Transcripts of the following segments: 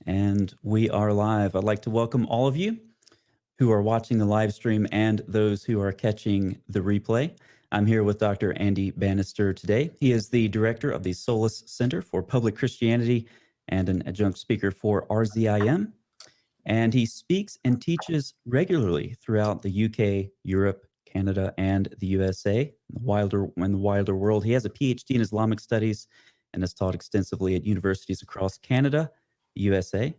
And we are live. I'd like to welcome all of you who are watching the live stream and those who are catching the replay. I'm here with Dr. Andy Bannister today. He is the director of the Solas Center for Public Christianity and an adjunct speaker for RZIM. And he speaks and teaches regularly throughout the UK, Europe, Canada, and the USA, in the wilder world. He has a PhD in Islamic studies and has taught extensively at universities across Canada, the USA,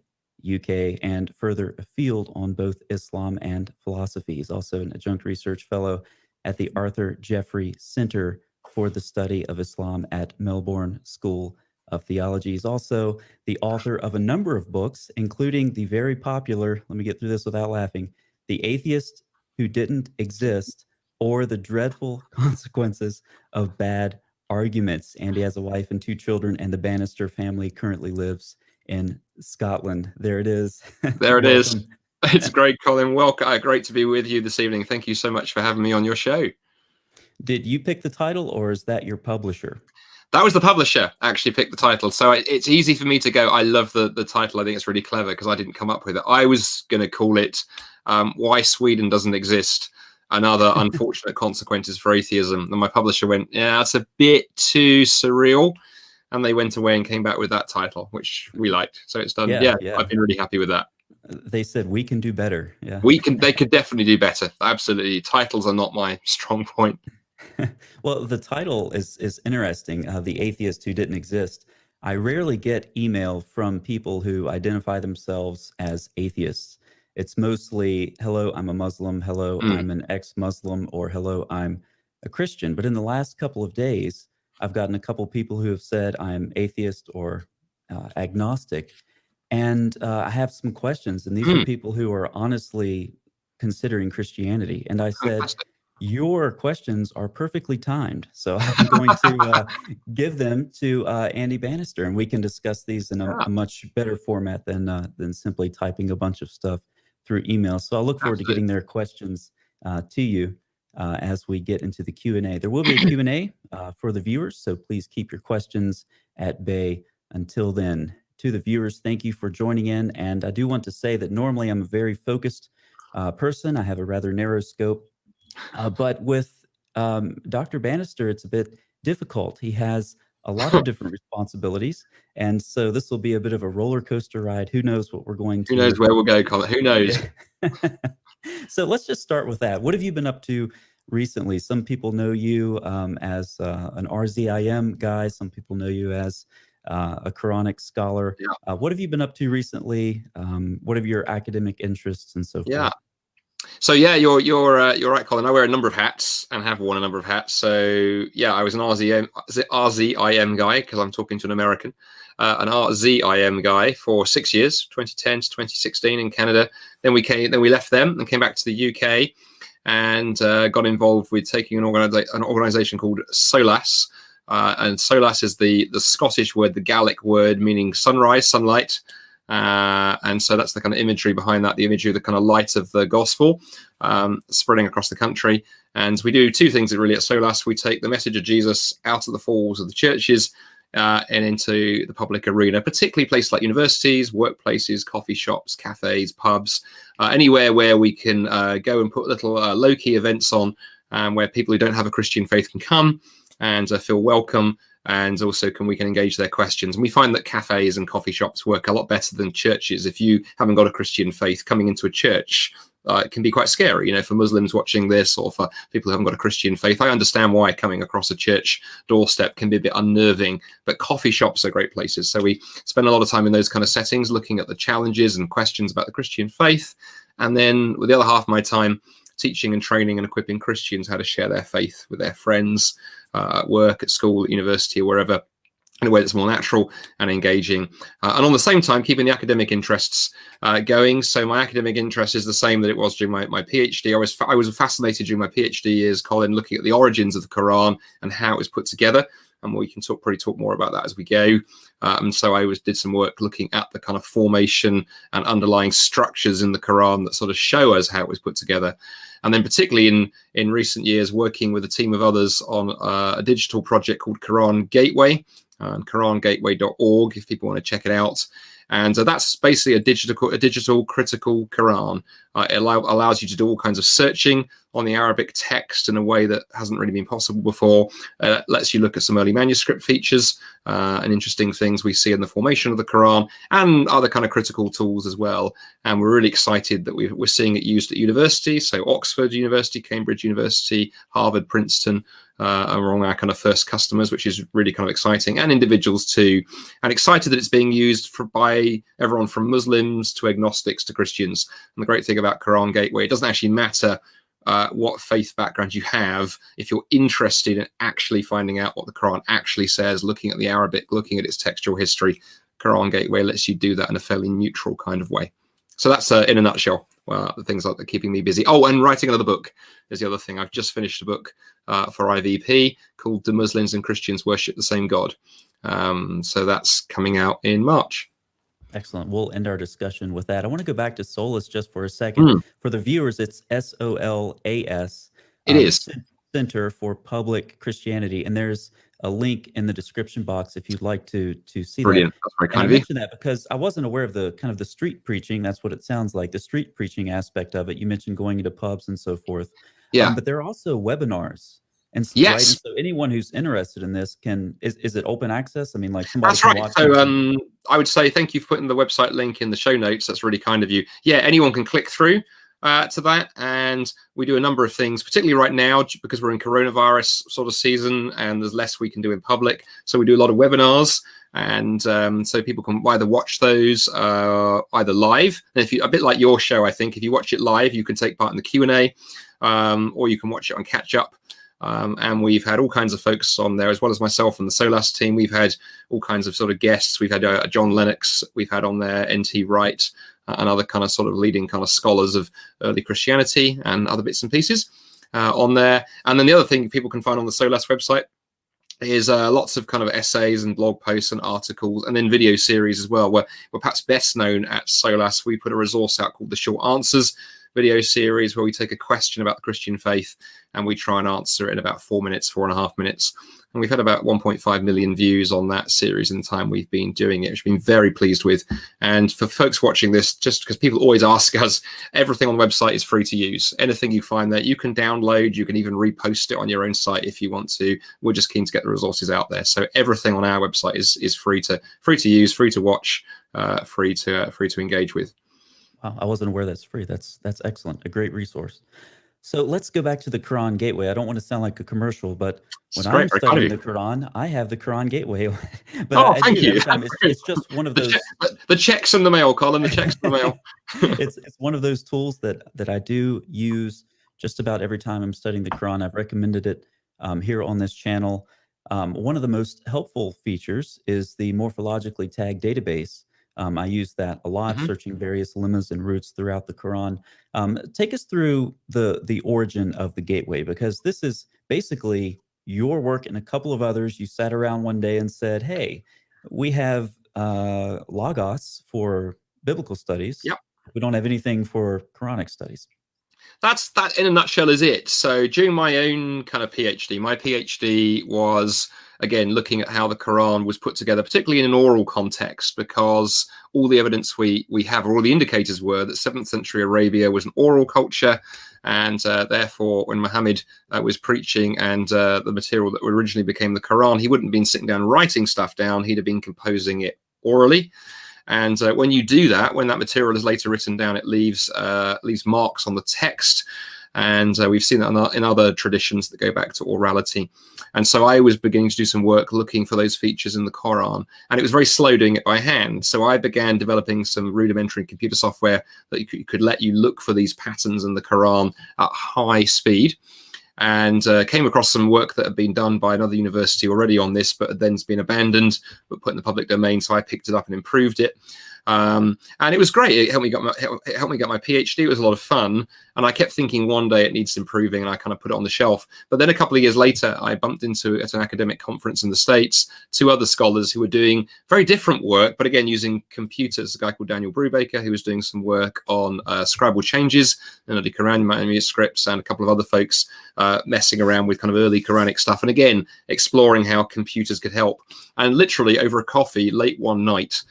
UK, and further afield on both Islam and philosophy. He's also an adjunct research fellow at the Arthur Jeffrey Center for the Study of Islam at Melbourne School of Theology. He's also the author of a number of books, including the very popular, let me get through this without laughing, The Atheist Who Didn't Exist, or The Dreadful Consequences of Bad Arguments. Andy has a wife and 2 children, and the Bannister family currently lives in Scotland. There it is. There it is. It's great, Colin. Welcome. Great to be with you this evening. Thank you so much for having me on your show. Did you pick the title, or is that your publisher? That was the publisher actually picked the title. So it's easy for me to go, I love the title. I think it's really clever because I didn't come up with it. I was going to call it Why Sweden Doesn't Exist and Other Unfortunate Consequences for Atheism. And my publisher went, yeah, that's a bit too surreal. And they went away and came back with that title, which we liked. So it's done. Yeah. I've been really happy with that. They said we can do better. Yeah, They could definitely do better. Absolutely. Titles are not my strong point. Well, the title is interesting. The Atheist Who Didn't Exist. I rarely get email from people who identify themselves as atheists. It's mostly, hello, I'm a Muslim. Hello, I'm an ex-Muslim. Or hello, I'm a Christian. But in the last couple of days, I've gotten a couple people who have said I'm atheist or agnostic. And I have some questions. And these are people who are honestly considering Christianity. And I said, your questions are perfectly timed. So I'm going to give them to Andy Bannister, and we can discuss these in a much better format than simply typing a bunch of stuff through email. So I'll look forward to getting their questions to you as we get into the Q&A. There will be a Q&A for the viewers, so please keep your questions at bay. Until then, to the viewers, thank you for joining in. And I do want to say that normally I'm a very focused person. I have a rather narrow scope. But with Dr. Bannister, it's a bit difficult. He has a lot of different responsibilities. And so this will be a bit of a roller coaster ride. Who knows what we're going to... Who knows where we'll go, Colin? Who knows? So let's just start with that. What have you been up to recently? Some people know you as an RZIM guy. Some people know you as a Quranic scholar. Yeah. What have you been up to recently? What are your academic interests and so forth? Yeah. So yeah, you're right, Colin. I wear a number of hats and have worn a number of hats. So yeah, I was an RZIM guy because I'm talking to an American, an RZIM guy for 6 years, 2010 to 2016 in Canada. Then we left them and came back to the UK and got involved with taking an organization called Solas. And Solas is the Scottish word, the Gaelic word meaning sunrise, sunlight. And so that's the kind of imagery behind that, the imagery of the kind of light of the gospel spreading across the country. And we do 2 things really at Solas. We take the message of Jesus out of the 4 walls of the churches and into the public arena, particularly places like universities, workplaces, coffee shops, cafes, pubs, anywhere where we can go and put little low-key events on where people who don't have a Christian faith can come and feel welcome. And also we can engage their questions. And we find that cafes and coffee shops work a lot better than churches. If you haven't got a Christian faith, coming into a church, it can be quite scary, for Muslims watching this or for people who haven't got a Christian faith. I understand why coming across a church doorstep can be a bit unnerving, but coffee shops are great places. So we spend a lot of time in those kind of settings, looking at the challenges and questions about the Christian faith. And then with the other half of my time, teaching and training and equipping Christians how to share their faith with their friends, at work, at school, at university, or wherever, in a way that's more natural and engaging. And on the same time, keeping the academic interests going. So my academic interest is the same that it was during my PhD. I was fascinated during my PhD years, Colin, looking at the origins of the Quran and how it was put together. And we can probably talk more about that as we go. And so I did some work looking at the kind of formation and underlying structures in the Quran that sort of show us how it was put together. And then particularly in recent years, working with a team of others on a digital project called Quran Gateway, QuranGateway.org, if people want to check it out. And that's basically a digital critical Quran. It allows you to do all kinds of searching on the Arabic text in a way that hasn't really been possible before. Lets you look at some early manuscript features and interesting things we see in the formation of the Quran, and other kind of critical tools as well. And we're really excited that we're seeing it used at universities, so Oxford University, Cambridge University, Harvard, Princeton, among our kind of first customers, which is really kind of exciting, and individuals too. And excited that it's being used by everyone from Muslims to agnostics to Christians. And the great thing about Quran Gateway, it doesn't actually matter what faith background you have. If you're interested in actually finding out what the Quran actually says, looking at the Arabic, looking at its textual history, Quran Gateway lets you do that in a fairly neutral kind of way. So that's in a nutshell the things that are keeping me busy. Oh, and writing another book is the other thing. I've just finished a book for IVP called "Do Muslims and Christians Worship the Same God?" So that's coming out in March. Excellent. We'll end our discussion with that. I want to go back to Solus just for a second. For the viewers, it's SOLAS. It is. Center for Public Christianity. And there's a link in the description box if you'd like to see Brilliant. that. That's very And kind I of you. mentioned that because I wasn't aware of the kind of the street preaching. That's what it sounds like, the street preaching aspect of it. You mentioned going into pubs and so forth. Yeah. But there are also webinars. And Yes. right? And so anyone who's interested in this is it open access? I mean, like somebody That's can right. watch So it. I would say thank you for putting the website link in the show notes. That's really kind of you. Yeah, anyone can click through to that, and we do a number of things, particularly right now because we're in coronavirus sort of season and there's less we can do in public. So we do a lot of webinars, and so people can either watch those either live, and if you, a bit like your show, I think if you watch it live, you can take part in the Q&A, or you can watch it on catch up. And we've had all kinds of folks on there, as well as myself and the Solas team. We've had all kinds of sort of guests. We've had John Lennox, we've had on there N.T. Wright, and other kind of sort of leading kind of scholars of early Christianity and other bits and pieces on there. And then the other thing people can find on the Solas website is lots of kind of essays and blog posts and articles, and then video series as well, where we're perhaps best known at Solas. We put a resource out called the Short Answers video series, where we take a question about the Christian faith and we try and answer it in about 4 minutes, 4.5 minutes. And we've had about 1.5 million views on that series in the time we've been doing it, which we've been very pleased with. And for folks watching this, just because people always ask us, everything on the website is free to use. Anything you find there, you can download, you can even repost it on your own site if you want to. We're just keen to get the resources out there. So everything on our website is free to use, free to watch, free to engage with. Wow, I wasn't aware that's free. That's excellent. A great resource. So let's go back to the Quran Gateway. I don't want to sound like a commercial, but when I'm studying the Quran, I have the Quran Gateway. But thank you. Every time it's just one of those. The checks in the mail, Colin. The checks in the mail. It's one of those tools that I do use just about every time I'm studying the Quran. I've recommended it here on this channel. One of the most helpful features is the morphologically tagged database. I use that a lot, searching various lemmas and roots throughout the Quran. Take us through the origin of the Gateway, because this is basically your work and a couple of others. You sat around one day and said, hey, we have Logos for biblical studies. Yep. We don't have anything for Quranic studies. That in a nutshell is it. So during my own kind of PhD, my PhD was, again, looking at how the Quran was put together, particularly in an oral context, because all the evidence we have, or all the indicators were that 7th century Arabia was an oral culture. And therefore, when Muhammad was preaching and the material that originally became the Quran, he wouldn't have been sitting down writing stuff down. He'd have been composing it orally. And when you do that, when that material is later written down, it leaves marks on the text. And we've seen that in other traditions that go back to orality. And so I was beginning to do some work looking for those features in the Quran. And it was very slow doing it by hand. So I began developing some rudimentary computer software that could let you look for these patterns in the Quran at high speed. And came across some work that had been done by another university already on this, but had then been abandoned, but put in the public domain. So I picked it up and improved it. And it was great. It helped me get my PhD. It was a lot of fun. And I kept thinking one day it needs improving, and I kind of put it on the shelf. But then a couple of years later, I bumped into, at an academic conference in the States, 2 other scholars who were doing very different work, but again, using computers. A guy called Daniel Brubaker, who was doing some work on scribal changes in the Quran manuscripts, and a couple of other folks messing around with kind of early Quranic stuff. And again, exploring how computers could help. And literally over a coffee late one night,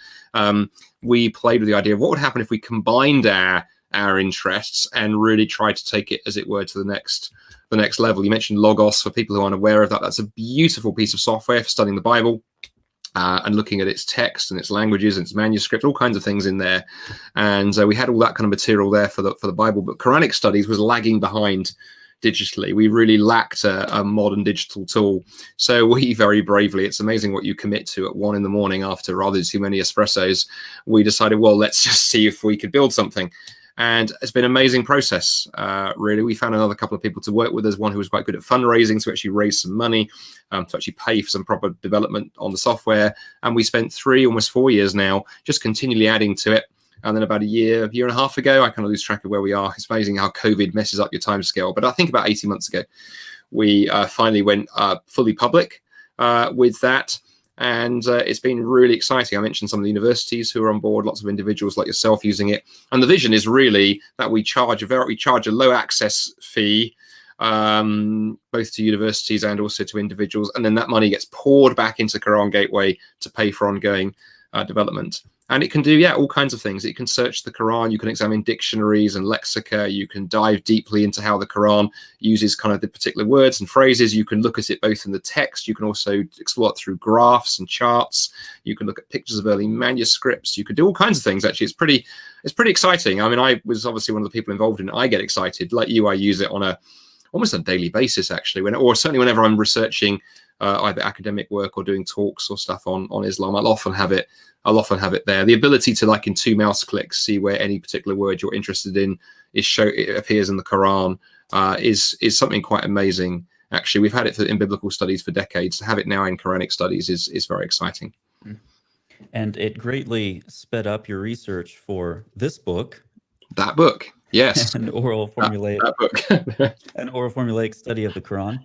we played with the idea of what would happen if we combined our interests and really tried to take it, as it were, to the next level. You mentioned Logos. For people who aren't aware of that, that's a beautiful piece of software for studying the Bible. And looking at its text and its languages and its manuscript, all kinds of things in there. And we had all that kind of material there for the Bible, but Quranic studies was lagging behind digitally. We really lacked a modern digital tool. So we very bravely, it's amazing what you commit to at 1 a.m. after rather too many espressos, we decided, well, let's just see if we could build something. And it's been an amazing process, really. We found another couple of people to work with. There's one who was quite good at fundraising to actually raise some money, to actually pay for some proper development on the software. And we spent 3, almost 4 years now, just continually adding to it. And then about a year and a half ago, I kind of lose track of where we are. It's amazing how COVID messes up your time scale. But I think about 18 months ago, we finally went fully public with that. And it's been really exciting. I mentioned some of the universities who are on board, lots of individuals like yourself using it. And the vision is really that we charge a low access fee, both to universities and also to individuals. And then that money gets poured back into Quran Gateway to pay for ongoing development. And it can do, all kinds of things. It can search the Quran. You can examine dictionaries and lexica. You can dive deeply into how the Quran uses kind of the particular words and phrases. You can look at it both in the text. You can also explore it through graphs and charts. You can look at pictures of early manuscripts. You can do all kinds of things. Actually, it's pretty exciting. I mean, I was obviously one of the people involved in it. I get excited. Like you, I use it on almost a daily basis, actually, or certainly whenever I'm researching either academic work or doing talks or stuff on Islam. I'll often have it there. The ability to, like, in 2 mouse clicks, see where any particular word you're interested in it appears in the Quran is something quite amazing. Actually, we've had it in biblical studies for decades. To have it now in Quranic studies is very exciting. And it greatly sped up your research for this book. That book, yes. An oral formulaic, that book. an oral formulaic study of the Quran.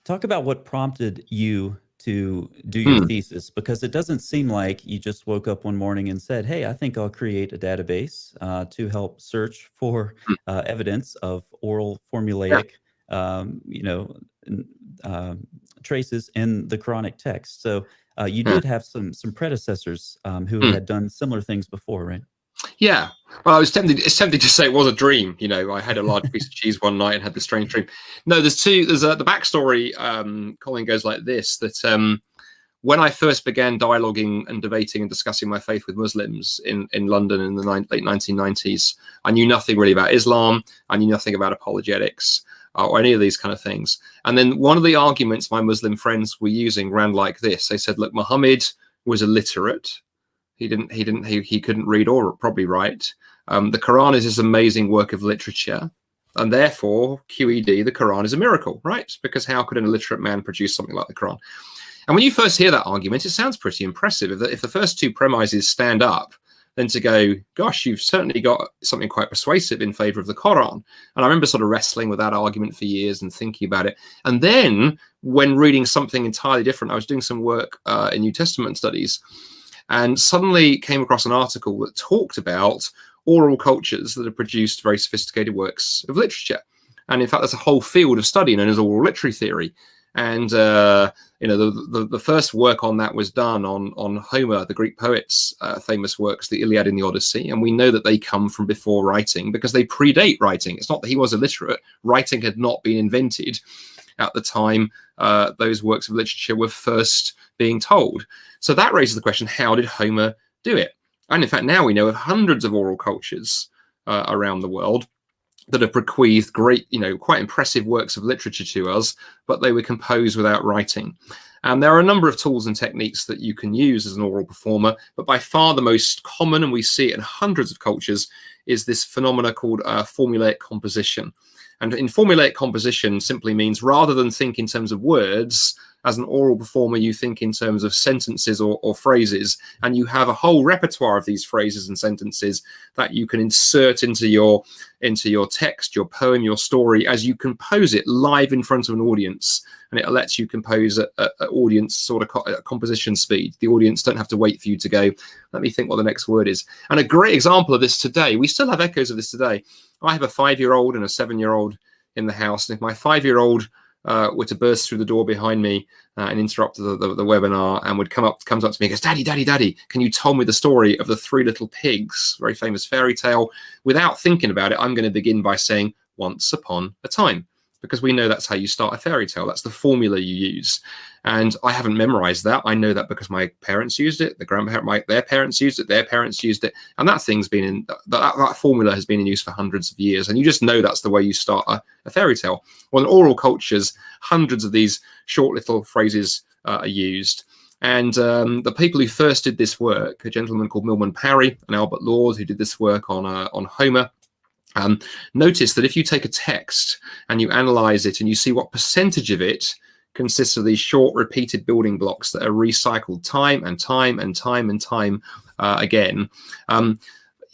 Talk about what prompted you to do your thesis, because it doesn't seem like you just woke up one morning and said, hey, I think I'll create a database to help search for evidence of oral formulaic traces in the Quranic text. So you did have some predecessors who had done similar things before, right? Yeah. Well, it's tempting to say it was a dream. I had a large piece of cheese one night and had this strange dream. No, there's the backstory, Colin, goes like this, that when I first began dialoguing and debating and discussing my faith with Muslims in London in the late 1990s, I knew nothing really about Islam. I knew nothing about apologetics or any of these kind of things. And then one of the arguments my Muslim friends were using ran like this. They said, look, Muhammad was illiterate. He couldn't read or probably write. The Quran is this amazing work of literature, and therefore QED, the Quran is a miracle, right? Because how could an illiterate man produce something like the Quran? And when you first hear that argument, it sounds pretty impressive. If the first 2 premises stand up, then to go, gosh, you've certainly got something quite persuasive in favor of the Quran. And I remember sort of wrestling with that argument for years and thinking about it. And then when reading something entirely different, I was doing some work in New Testament studies, and suddenly came across an article that talked about oral cultures that have produced very sophisticated works of literature. And in fact, there's a whole field of study known as oral literary theory. And the first work on that was done on Homer, the Greek poet's famous works, the Iliad and the Odyssey. And we know that they come from before writing because they predate writing. It's not that he was illiterate. Writing had not been invented at the time those works of literature were first being told. So that raises the question, how did Homer do it? And in fact, now we know of hundreds of oral cultures around the world that have bequeathed great, quite impressive works of literature to us, but they were composed without writing. And there are a number of tools and techniques that you can use as an oral performer, but by far the most common, and we see it in hundreds of cultures, is this phenomena called formulaic composition. And in formulaic composition simply means rather than think in terms of words, as an oral performer, you think in terms of sentences or phrases, and you have a whole repertoire of these phrases and sentences that you can insert into your text, your poem, your story, as you compose it live in front of an audience. And it lets you compose at audience sort of composition speed. The audience don't have to wait for you to go, let me think what the next word is. And a great example of this today, we still have echoes of this today. I have a 5-year-old and a 7-year-old in the house. And if my 5-year-old were to burst through the door behind me and interrupt the webinar, and comes up to me and goes, "Daddy, Daddy, Daddy, can you tell me the story of the Three Little Pigs?" Very famous fairy tale. Without thinking about it, I'm going to begin by saying, "Once upon a time," because we know that's how you start a fairy tale. That's the formula you use. And I haven't memorized that. I know that because my parents used it, their parents used it, their parents used it, and that thing's been in that formula has been in use for hundreds of years. And you just know that's the way you start a fairy tale. Well, in oral cultures, hundreds of these short little phrases are used. And the people who first did this work, a gentleman called Milman Parry and Albert Lord, who did this work on Homer, notice that if you take a text and you analyze it and you see what percentage of it consists of these short repeated building blocks that are recycled time and time and time and time again,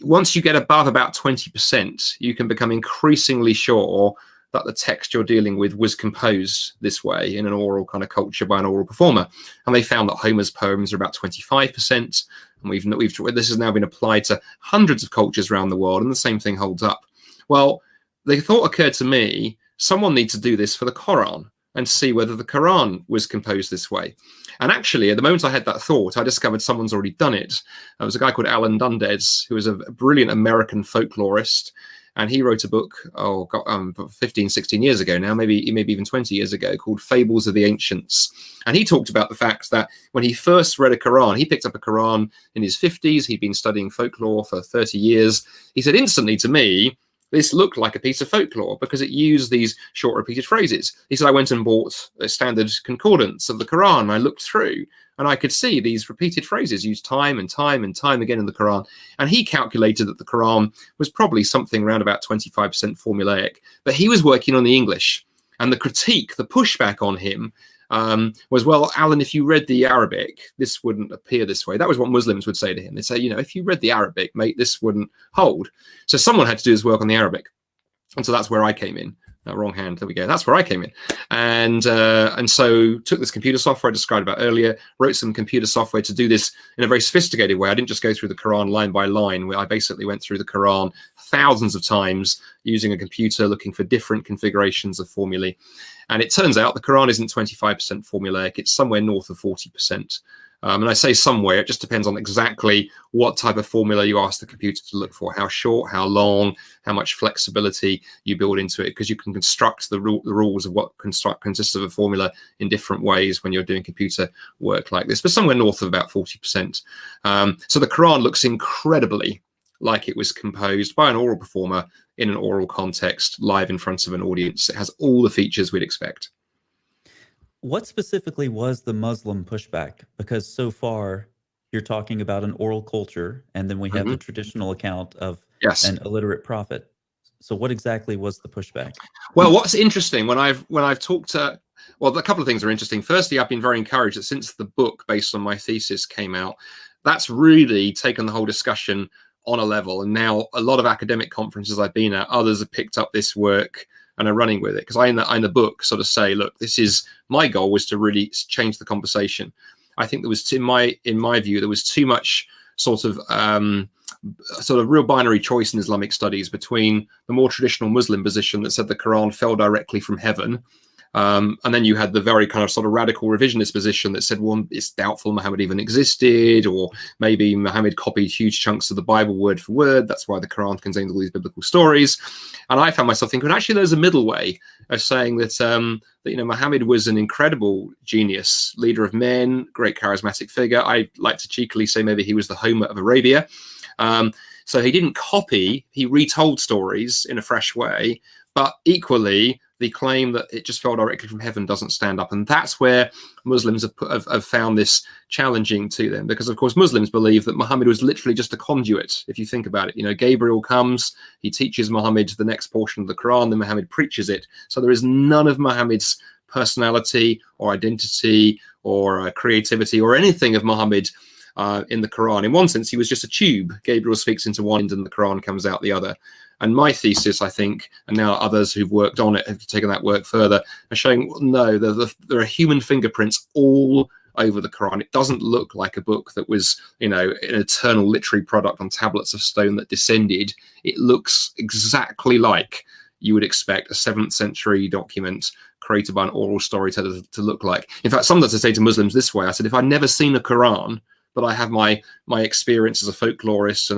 once you get above about 20%, you can become increasingly sure that the text you're dealing with was composed this way in an oral kind of culture by an oral performer. And they found that Homer's poems are about 25%. And this has now been applied to hundreds of cultures around the world, and the same thing holds up. Well, the thought occurred to me, someone needs to do this for the Quran and see whether the Quran was composed this way. And actually, at the moment I had that thought, I discovered someone's already done it. There was a guy called Alan Dundes, who was a brilliant American folklorist. And he wrote a book, 15, 16 years ago now, maybe even 20 years ago, called Fables of the Ancients. And he talked about the fact that when he first read a Quran, he picked up a Quran in his 50s. He'd been studying folklore for 30 years. He said, instantly to me, this looked like a piece of folklore because it used these short repeated phrases. He said, I went and bought a standard concordance of the Quran. I looked through and I could see these repeated phrases used time and time and time again in the Quran. And he calculated that the Quran was probably something around about 25% formulaic, but he was working on the English. And the critique, the pushback on him was, well, Alan, if you read the Arabic, this wouldn't appear this way. That was what Muslims would say to him. They'd say, if you read the Arabic, mate, this wouldn't hold. So someone had to do his work on the Arabic. And so that's where I came in. Wrong hand, there we go. That's where I came in. And so took this computer software I described about earlier, wrote some computer software to do this in a very sophisticated way. I didn't just go through the Quran line by line. I basically went through the Quran thousands of times using a computer, looking for different configurations of formulae. And it turns out the Quran isn't 25% formulaic. It's somewhere north of 40%. And I say somewhere, it just depends on exactly what type of formula you ask the computer to look for, how short, how long, how much flexibility you build into it, because you can construct the rules of what consists of a formula in different ways when you're doing computer work like this, but somewhere north of about 40%. So the Quran looks incredibly like it was composed by an oral performer in an oral context, live in front of an audience. It has all the features we'd expect. What specifically was the Muslim pushback? Because so far you're talking about an oral culture, and then we have the traditional account of an illiterate prophet. So what exactly was the pushback? Well, what's interesting when I've talked to, well, a couple of things are interesting. Firstly, I've been very encouraged that since the book based on my thesis came out, that's really taken the whole discussion on a level. And now a lot of academic conferences I've been at, others have picked up this work and are running with it, because I in the book sort of say, look, this is my goal was to really change the conversation. I think there was in my view there was too much sort of real binary choice in Islamic studies between the more traditional Muslim position that said the Quran fell directly from heaven, and then you had the very kind of sort of radical revisionist position that said, well, it's doubtful Muhammad even existed, or maybe Muhammad copied huge chunks of the Bible word for word. That's why the Quran contains all these biblical stories. And I found myself thinking, actually, there's a middle way of saying that, Muhammad was an incredible genius, leader of men, great charismatic figure. I like to cheekily say maybe he was the Homer of Arabia. So he didn't copy, he retold stories in a fresh way, but equally, the claim that it just fell directly from heaven doesn't stand up. And that's where Muslims have found this challenging to them, because, of course, Muslims believe that Muhammad was literally just a conduit. If you think about it, Gabriel comes, he teaches Muhammad the next portion of the Quran, then Muhammad preaches it. So there is none of Muhammad's personality or identity or creativity or anything of Muhammad in the Quran. In one sense, he was just a tube. Gabriel speaks into one end and the Quran comes out the other. And my thesis, I think, and now others who've worked on it have taken that work further, are showing, no, there are human fingerprints all over the Quran. It doesn't look like a book that was, an eternal literary product on tablets of stone that descended. It looks exactly like you would expect a 7th century document created by an oral storyteller to look like. In fact, sometimes I say to Muslims this way, I said, if I'd never seen a Quran, but I have my experience as a folklorist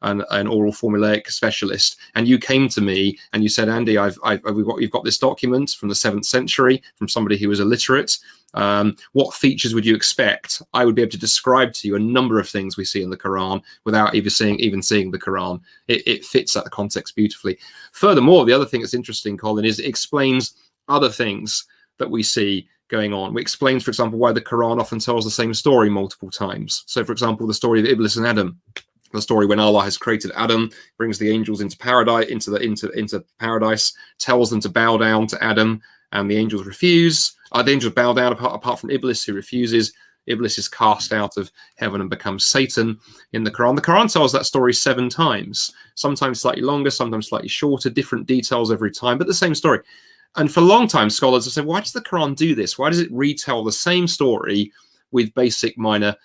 and an oral formulaic specialist, and you came to me and you said, Andy, you've got this document from the 7th century from somebody who was illiterate. What features would you expect? I would be able to describe to you a number of things we see in the Quran without even seeing the Quran. It fits that context beautifully. Furthermore, the other thing that's interesting, Colin, is it explains other things that we see going on. It explains, for example, why the Quran often tells the same story multiple times. So, for example, the story of Iblis and Adam. The story when Allah has created Adam, brings the angels into paradise, into paradise, tells them to bow down to Adam, and the angels refuse. The angels bow down apart from Iblis, who refuses. Iblis is cast out of heaven and becomes Satan in the Quran. The Quran tells that story 7 times, sometimes slightly longer, sometimes slightly shorter, different details every time, but the same story. And for a long time, scholars have said, why does the Quran do this? Why does it retell the same story with basic minor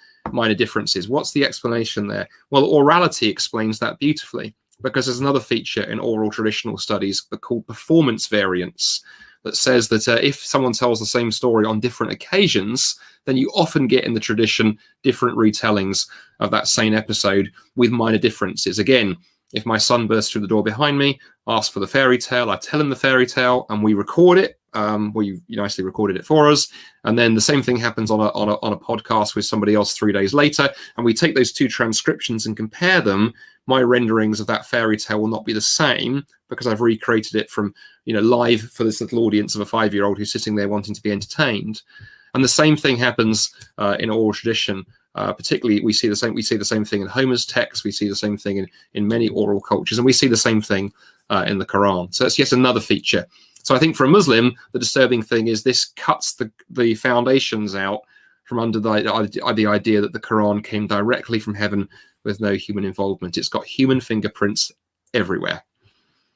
differences? What's the explanation there? Well, orality explains that beautifully, because there's another feature in oral traditional studies called performance variance that says that if someone tells the same story on different occasions, then you often get in the tradition different retellings of that same episode with minor differences. Again, if my son bursts through the door behind me, asks for the fairy tale, I tell him the fairy tale and we record it. You nicely recorded it for us, and then the same thing happens on a podcast with somebody else 3 days later, and we take those 2 transcriptions and compare them. My renderings of that fairy tale will not be the same because I've recreated it from live for this little audience of a 5-year-old who's sitting there wanting to be entertained. And the same thing happens in oral tradition. Particularly, we see the same thing in Homer's text. We see the same thing in many oral cultures, and we see the same thing in the Quran. So that's yet another feature. So I think for a Muslim, the disturbing thing is this cuts the foundations out from under the idea that the Quran came directly from heaven with no human involvement. It's got human fingerprints everywhere.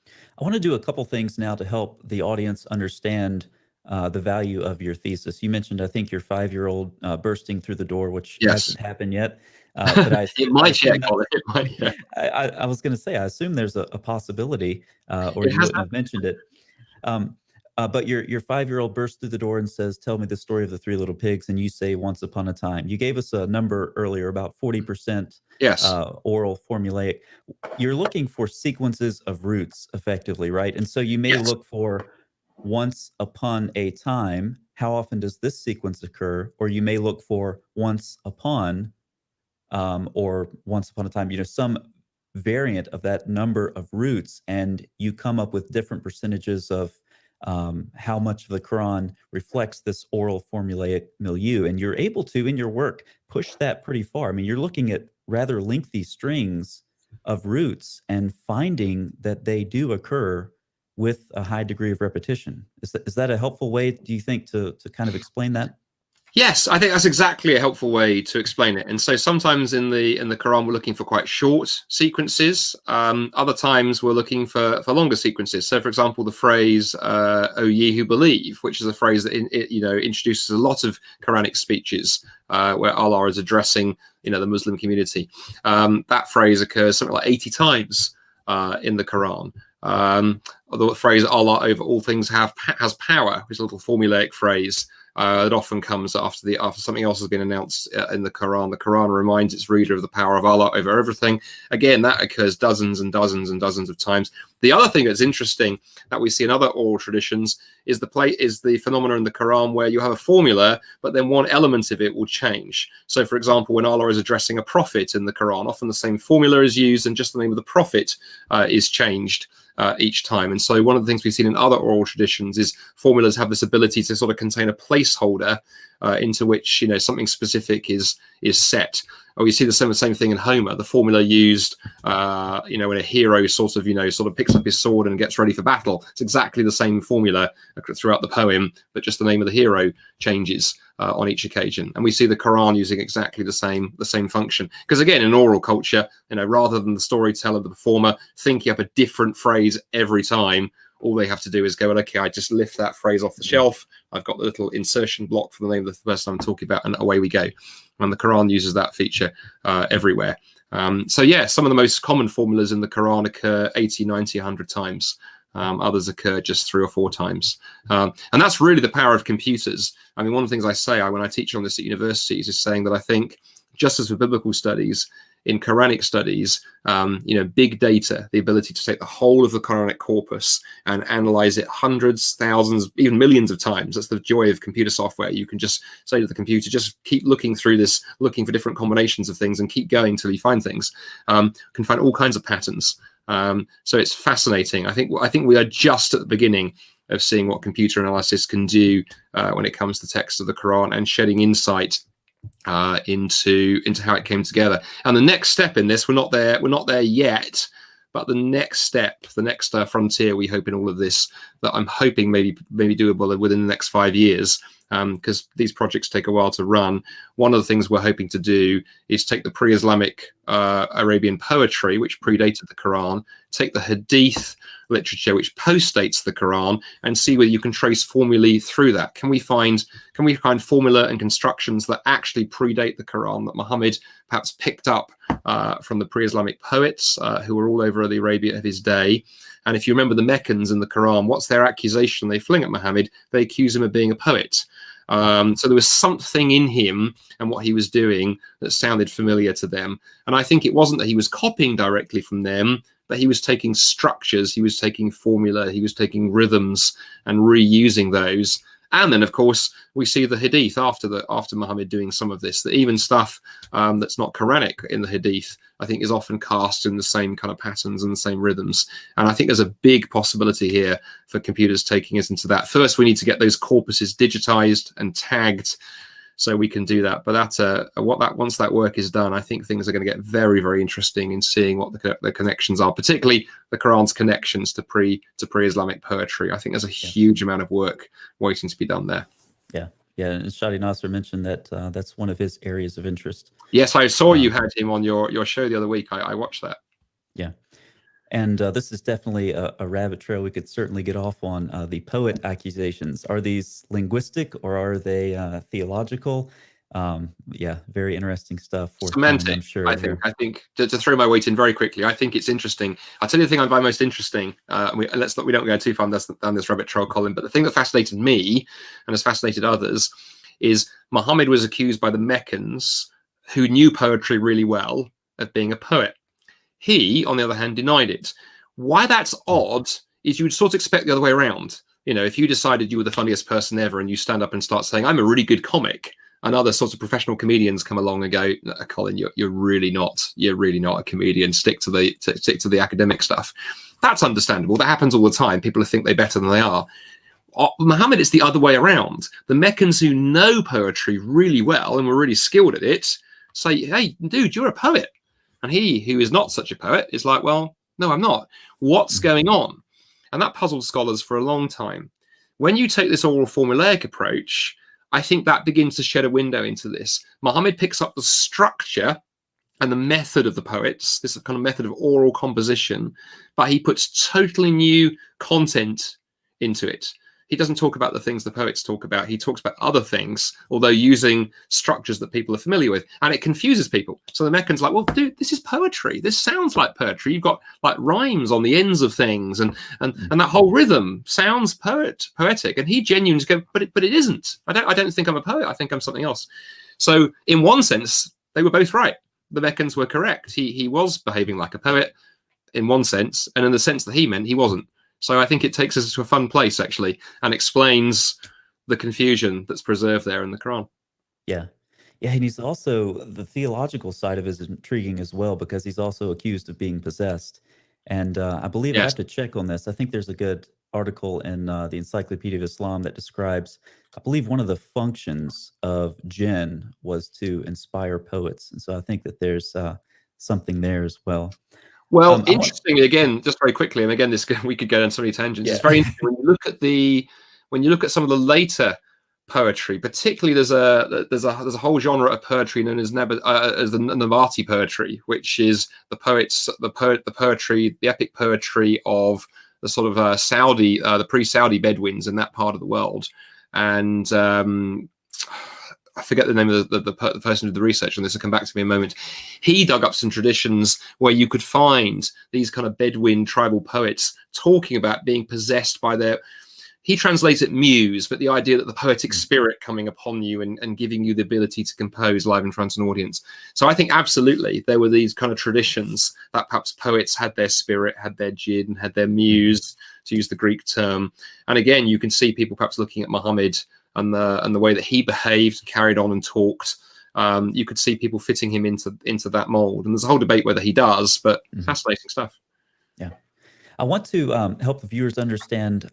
I want to do a couple things now to help the audience understand the value of your thesis. You mentioned, I think, your 5-year-old bursting through the door, which hasn't happened yet. But it might yet, Colin. It might yet. I was going to say, I assume there's a possibility, or you wouldn't have mentioned it. But your 5-year-old bursts through the door and says, "Tell me the story of the 3 little pigs," and you say, "Once upon a time." You gave us a number earlier, about 40%. Yes. Oral formulaic. You're looking for sequences of roots, effectively, right? And so you may look for once upon a time. How often does this sequence occur? Or you may look for once upon, or once upon a time. Some variant of that number of roots, and you come up with different percentages of how much of the Quran reflects this oral formulaic milieu. And you're able to, in your work, push that pretty far. I mean, you're looking at rather lengthy strings of roots and finding that they do occur with a high degree of repetition. Is that a helpful way, do you think, to kind of explain that? Yes, I think that's exactly a helpful way to explain it. And so sometimes in the Quran we're looking for quite short sequences. Other times we're looking for longer sequences. So, for example, the phrase "O ye who believe," which is a phrase that introduces a lot of Quranic speeches where Allah is addressing the Muslim community. That phrase occurs something like 80 times in the Quran. The phrase "Allah over all things has power," which is a little formulaic phrase. It often comes after something else has been announced in the Quran. The Quran reminds its reader of the power of Allah over everything. Again, that occurs dozens and dozens and dozens of times. The other thing that's interesting that we see in other oral traditions is the phenomenon in the Quran where you have a formula, but then one element of it will change. So, for example, when Allah is addressing a prophet in the Quran, often the same formula is used and just the name of the prophet is changed each time. And so one of the things we've seen in other oral traditions is formulas have this ability to sort of contain a placeholder into which something specific is set. Or we see the same thing in Homer. The formula used when a hero sort of picks up his sword and gets ready for battle. It's exactly the same formula throughout the poem, but just the name of the hero changes on each occasion. And we see the Quran using exactly the same function. Because again, in oral culture, rather than the storyteller, the performer thinking up a different phrase every time, all they have to do is go, okay, I just lift that phrase off the shelf. I've got the little insertion block for the name of the person I'm talking about, and away we go. And the Quran uses that feature everywhere. So yeah, some of the most common formulas in the Quran occur 80, 90, 100 times. Others occur just 3 or 4 times. And that's really the power of computers. I mean, one of the things I say when I teach on this at universities is saying that I think, just as for biblical studies, in Quranic studies, big data, the ability to take the whole of the Quranic corpus and analyze it hundreds, thousands, even millions of times. That's the joy of computer software. You can just say to the computer, just keep looking through this, looking for different combinations of things, and keep going till you find things. Can find all kinds of patterns. So it's fascinating. I think we are just at the beginning of seeing what computer analysis can do when it comes to text of the Quran, and shedding insight into how it came together. And the next step in this, we're not there yet, but the next step, the next frontier we hope in all of this, that I'm hoping maybe doable within the next 5 years, because these projects take a while to run. One of the things we're hoping to do is take the pre-Islamic Arabian poetry, which predated the Quran, take the Hadith literature, which postdates the Quran, and see whether you can trace formulae through that. Can we find formula and constructions that actually predate the Quran, that Muhammad perhaps picked up from the pre-Islamic poets who were all over the Arabia of his day? And if you remember the Meccans in the Quran, what's their accusation they fling at Muhammad? They accuse him of being a poet. So there was something in him and what he was doing that sounded familiar to them. And I think it wasn't that he was copying directly from them, but he was taking structures, he was taking formula, he was taking rhythms and reusing those. And then, of course, we see the Hadith after Muhammad doing some of this, that even stuff that's not Quranic in the Hadith, I think, is often cast in the same kind of patterns and the same rhythms. And I think there's a big possibility here for computers taking us into that. First, we need to get those corpuses digitized and tagged so we can do that. But once that work is done, I think things are going to get very, very interesting in seeing what the connections are, particularly the Quran's connections to pre-Islamic poetry. I think there's a huge amount of work waiting to be done there. Yeah. And Shadi Nasser mentioned that that's one of his areas of interest. Yes, I saw you had him on your show the other week. I watched that. Yeah. And this is definitely a rabbit trail we could certainly get off on. The poet accusations, are these linguistic or are they theological? Very interesting stuff. Semantic, I'm sure. I think to throw my weight in very quickly, I think it's interesting. I'll tell you the thing I find most interesting. We don't go too far down this rabbit trail, Colin. But the thing that fascinated me and has fascinated others is Muhammad was accused by the Meccans, who knew poetry really well, of being a poet. He, on the other hand, denied it. Why that's odd is you would sort of expect the other way around. If you decided you were the funniest person ever and you stand up and start saying, I'm a really good comic, and other sorts of professional comedians come along and go, Colin, you're really not a comedian. Stick to the academic stuff. That's understandable. That happens all the time. People think they're better than they are. Muhammad, it's the other way around. The Meccans who know poetry really well and were really skilled at it say, hey, dude, you're a poet. And he, who is not such a poet, is like, well, no, I'm not. What's going on? And that puzzled scholars for a long time. When you take this oral formulaic approach, I think that begins to shed a window into this. Muhammad picks up the structure and the method of the poets, this kind of method of oral composition, but he puts totally new content into it. He doesn't talk about the things the poets talk about. He talks about other things, although using structures that people are familiar with. And it confuses people. So the Meccans are like, well, dude, this is poetry. This sounds like poetry. You've got like rhymes on the ends of things. And that whole rhythm sounds poetic. And he genuinely goes, but it isn't. I don't think I'm a poet. I think I'm something else. So in one sense, they were both right. The Meccans were correct. He was behaving like a poet in one sense. And in the sense that he meant, he wasn't. So I think it takes us to a fun place, actually, and explains the confusion that's preserved there in the Quran. Yeah. And he's also, the theological side of it is intriguing as well, because he's also accused of being possessed. And I believe I have to check on this. I think there's a good article in the Encyclopedia of Islam that describes, I believe one of the functions of jinn was to inspire poets. And so I think that there's something there as well. Well, interestingly, again, just very quickly, and again, we could go on so many tangents. Yeah. It's very interesting when you look at some of the later poetry, particularly there's a whole genre of poetry known as the Nabati poetry, which is the poetry, the epic poetry of the sort of the pre-Saudi Bedouins in that part of the world, and I forget the name of the person who did the research on this, will come back to me in a moment. He dug up some traditions where you could find these kind of Bedouin tribal poets talking about being possessed by their, he translates it muse, but the idea that the poetic spirit coming upon you and giving you the ability to compose live in front of an audience. So I think absolutely there were these kind of traditions that perhaps poets had their spirit, had their jinn, and had their muse, to use the Greek term. And again, you can see people perhaps looking at Muhammad and the way that he behaved, carried on and talked. You could see people fitting him into that mold. And there's a whole debate whether he does, but fascinating stuff. Yeah. I want to help the viewers understand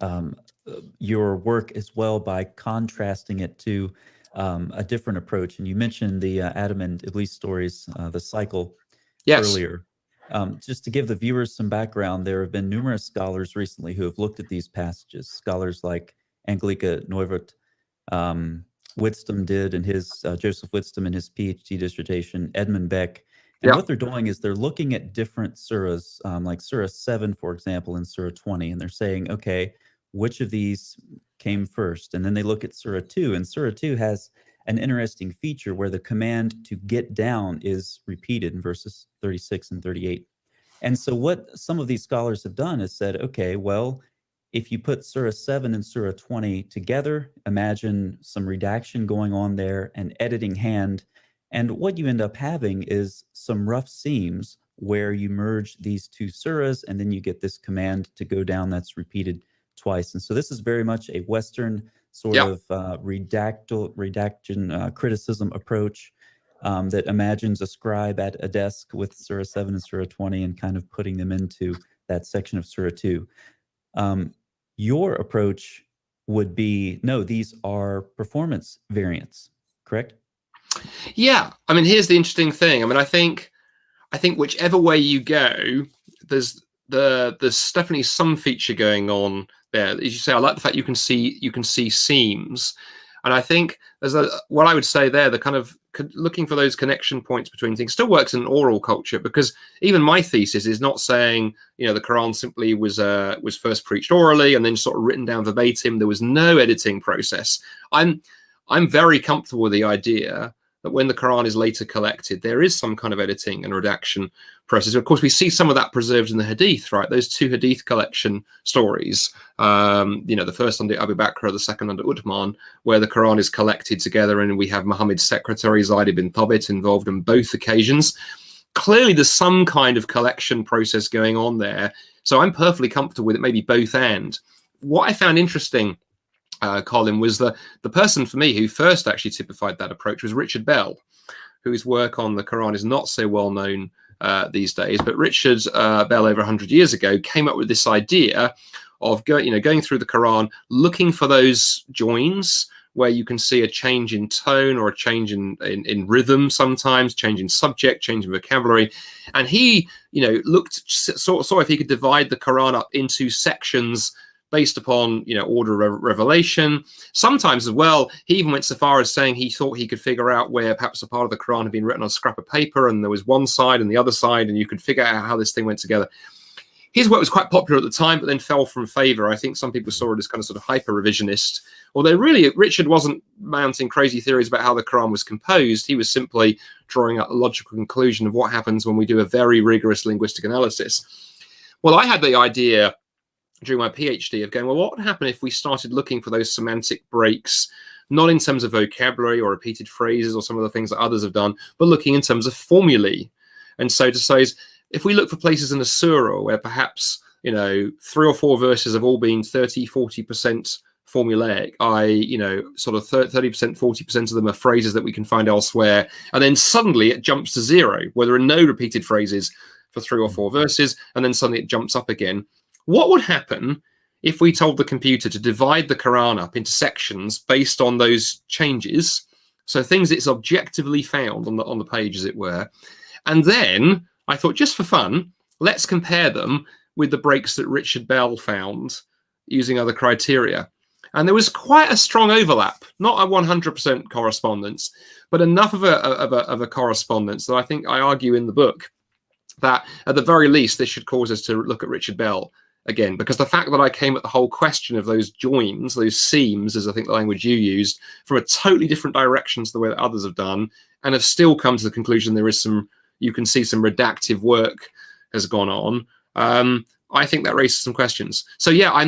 your work as well by contrasting it to a different approach. And you mentioned the Adam and Iblis stories, the cycle, earlier. Just to give the viewers some background, there have been numerous scholars recently who have looked at these passages. Scholars like Angelika Neuwirth, Whitstone did in his, Joseph Whitstone in his PhD dissertation, Edmund Beck. And what they're doing is they're looking at different surahs, like Surah 7, for example, and Surah 20, and they're saying, okay, which of these came first? And then they look at Surah 2, and Surah 2 has an interesting feature where the command to get down is repeated in verses 36 and 38. And so what some of these scholars have done is said, okay, well, if you put Surah 7 and Surah 20 together, imagine some redaction going on there, an editing hand, and what you end up having is some rough seams where you merge these two surahs, and then you get this command to go down that's repeated twice. And so this is very much a Western sort of redaction criticism approach that imagines a scribe at a desk with Surah 7 and Surah 20 and kind of putting them into that section of Surah 2. Your approach would be, no, these are performance variants, correct? Yeah, I mean, here's the interesting thing. I mean, I think whichever way you go, there's definitely some feature going on there. As you say, I like the fact you can see seams, and I think there's what I would say there, the kind of looking for those connection points between things still works in oral culture, because even my thesis is not saying, you know, the Quran simply was first preached orally and then sort of written down verbatim. There was no editing process. I'm very comfortable with the idea that when the Quran is later collected, there is some kind of editing and redaction process. Of course, we see some of that preserved in the Hadith, right? Those two Hadith collection stories, you know, the first under Abu Bakr, the second under Uthman, where the Quran is collected together, and we have Muhammad's secretary, Zayd ibn Thabit, involved in both occasions. Clearly, there's some kind of collection process going on there. So I'm perfectly comfortable with it, maybe both and. What I found interesting, Colin, was the person for me who first actually typified that approach was Richard Bell, whose work on the Quran is not so well known these days. But Richard Bell, over 100 years ago, came up with this idea of going through the Quran, looking for those joins where you can see a change in tone or a change in rhythm, sometimes change in subject, change in vocabulary. And he, saw if he could divide the Quran up into sections based upon, order of revelation. Sometimes as well, he even went so far as saying he thought he could figure out where perhaps a part of the Quran had been written on a scrap of paper and there was one side and the other side, and you could figure out how this thing went together. His work was quite popular at the time, but then fell from favor. I think some people saw it as kind of sort of hyper-revisionist, although really Richard wasn't mounting crazy theories about how the Quran was composed. He was simply drawing out a logical conclusion of what happens when we do a very rigorous linguistic analysis. Well, I had the idea during my PhD of going, well, what would happen if we started looking for those semantic breaks, not in terms of vocabulary or repeated phrases or some of the things that others have done, but looking in terms of formulae. And so to say is, if we look for places in a surah where perhaps, 3 or 4 verses have all been 30, 40% formulaic, sort of 30%, 40% of them are phrases that we can find elsewhere, and then suddenly it jumps to 0, where there are no repeated phrases for 3 or 4 verses, and then suddenly it jumps up again. What would happen if we told the computer to divide the Quran up into sections based on those changes? So things it's objectively found on the page, as it were. And then I thought, just for fun, let's compare them with the breaks that Richard Bell found using other criteria. And there was quite a strong overlap, not a 100% correspondence, but enough of a correspondence that I argue in the book that at the very least, this should cause us to look at Richard Bell again, because the fact that I came at the whole question of those joins, those seams, is I think the language you used, from a totally different direction to the way that others have done, and have still come to the conclusion there is some, you can see some redactive work has gone on. I think that raises some questions. So yeah,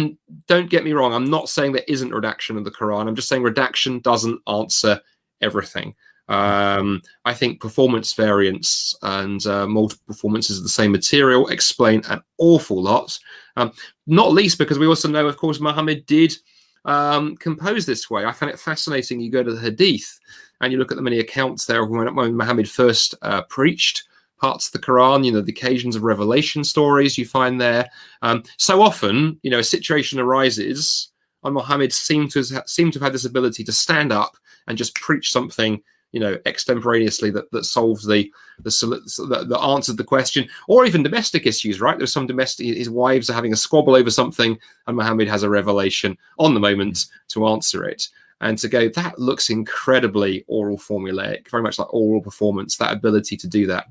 don't get me wrong, I'm not saying there isn't redaction of the Quran. I'm just saying redaction doesn't answer everything. I think performance variance and multiple performances of the same material explain an awful lot, not least because we also know, of course, Muhammad did compose this way. I find it fascinating. You go to the Hadith and you look at the many accounts there of when Muhammad first preached parts of the Quran, you know, the occasions of revelation stories you find there. So often, you know, a situation arises and Muhammad seemed to have had this ability to stand up and just preach something, you know, extemporaneously that solves that answered the question, or even domestic issues, right? There's some domestic, his wives are having a squabble over something and Muhammad has a revelation on the moment to answer it. And to go, that looks incredibly oral formulaic, very much like oral performance, that ability to do that.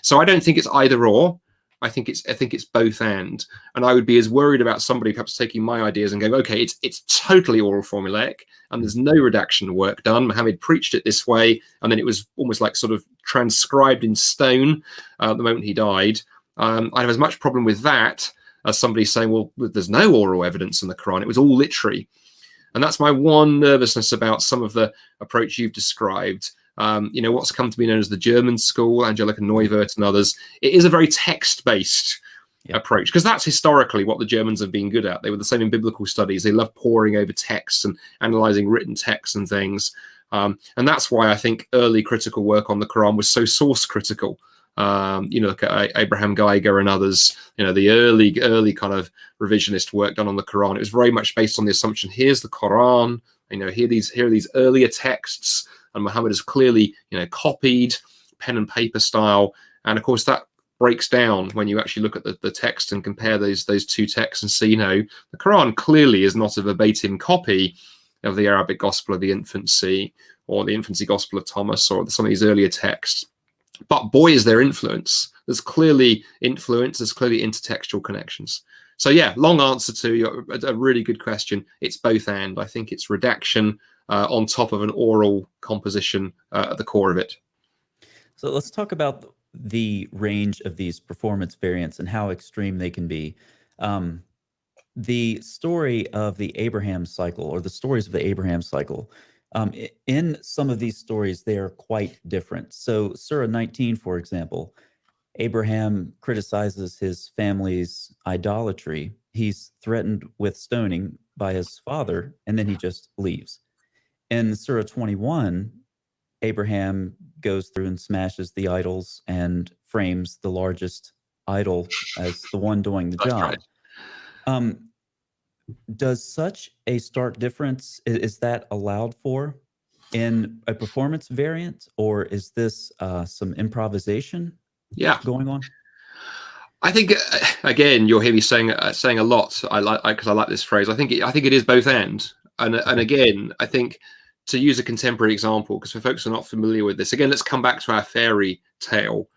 So I don't think it's either or. I think it's both and I would be as worried about somebody perhaps taking my ideas and going, okay, it's totally oral formulaic and there's no redaction work done. Muhammad preached it this way, and then it was almost like sort of transcribed in stone the moment he died. I'd have as much problem with that as somebody saying, well, there's no oral evidence in the Quran. It was all literary. And that's my one nervousness about some of the approach you've described. You know, what's come to be known as the German school, Angelika Neuwirth and others, it is a very text-based approach, because that's historically what the Germans have been good at. They were the same in biblical studies. They love poring over texts and analyzing written texts and things. And that's why I think early critical work on the Quran was so source critical. You know, look at Abraham Geiger and others, you know, the early kind of revisionist work done on the Quran. It was very much based on the assumption, here's the Quran, you know, here are these earlier texts, and Muhammad has clearly, you know, copied pen and paper style. And of course that breaks down when you actually look at the text and compare those two texts and see, you know, the Quran clearly is not a verbatim copy of the Arabic Gospel of the Infancy or the Infancy Gospel of Thomas or some of these earlier texts. But boy, is there influence. There's clearly influence. There's clearly intertextual connections. So yeah, long answer to a really good question. It's both and. I think it's redaction on top of an oral composition at the core of it. So let's talk about the range of these performance variants and how extreme they can be. The story of the Abraham cycle, or the stories of the Abraham cycle, in some of these stories, they are quite different. So Surah 19, for example, Abraham criticizes his family's idolatry. He's threatened with stoning by his father, and then he just leaves. In Surah 21, Abraham goes through and smashes the idols and frames the largest idol as the one doing the job. Right. Does such a stark difference, is that allowed for in a performance variant, or is this some improvisation going on? I think again, you'll hear me saying a lot. I like this phrase. I think it is both and again, I think, to use a contemporary example, because for folks who are not familiar with this, again, let's come back to our fairy tale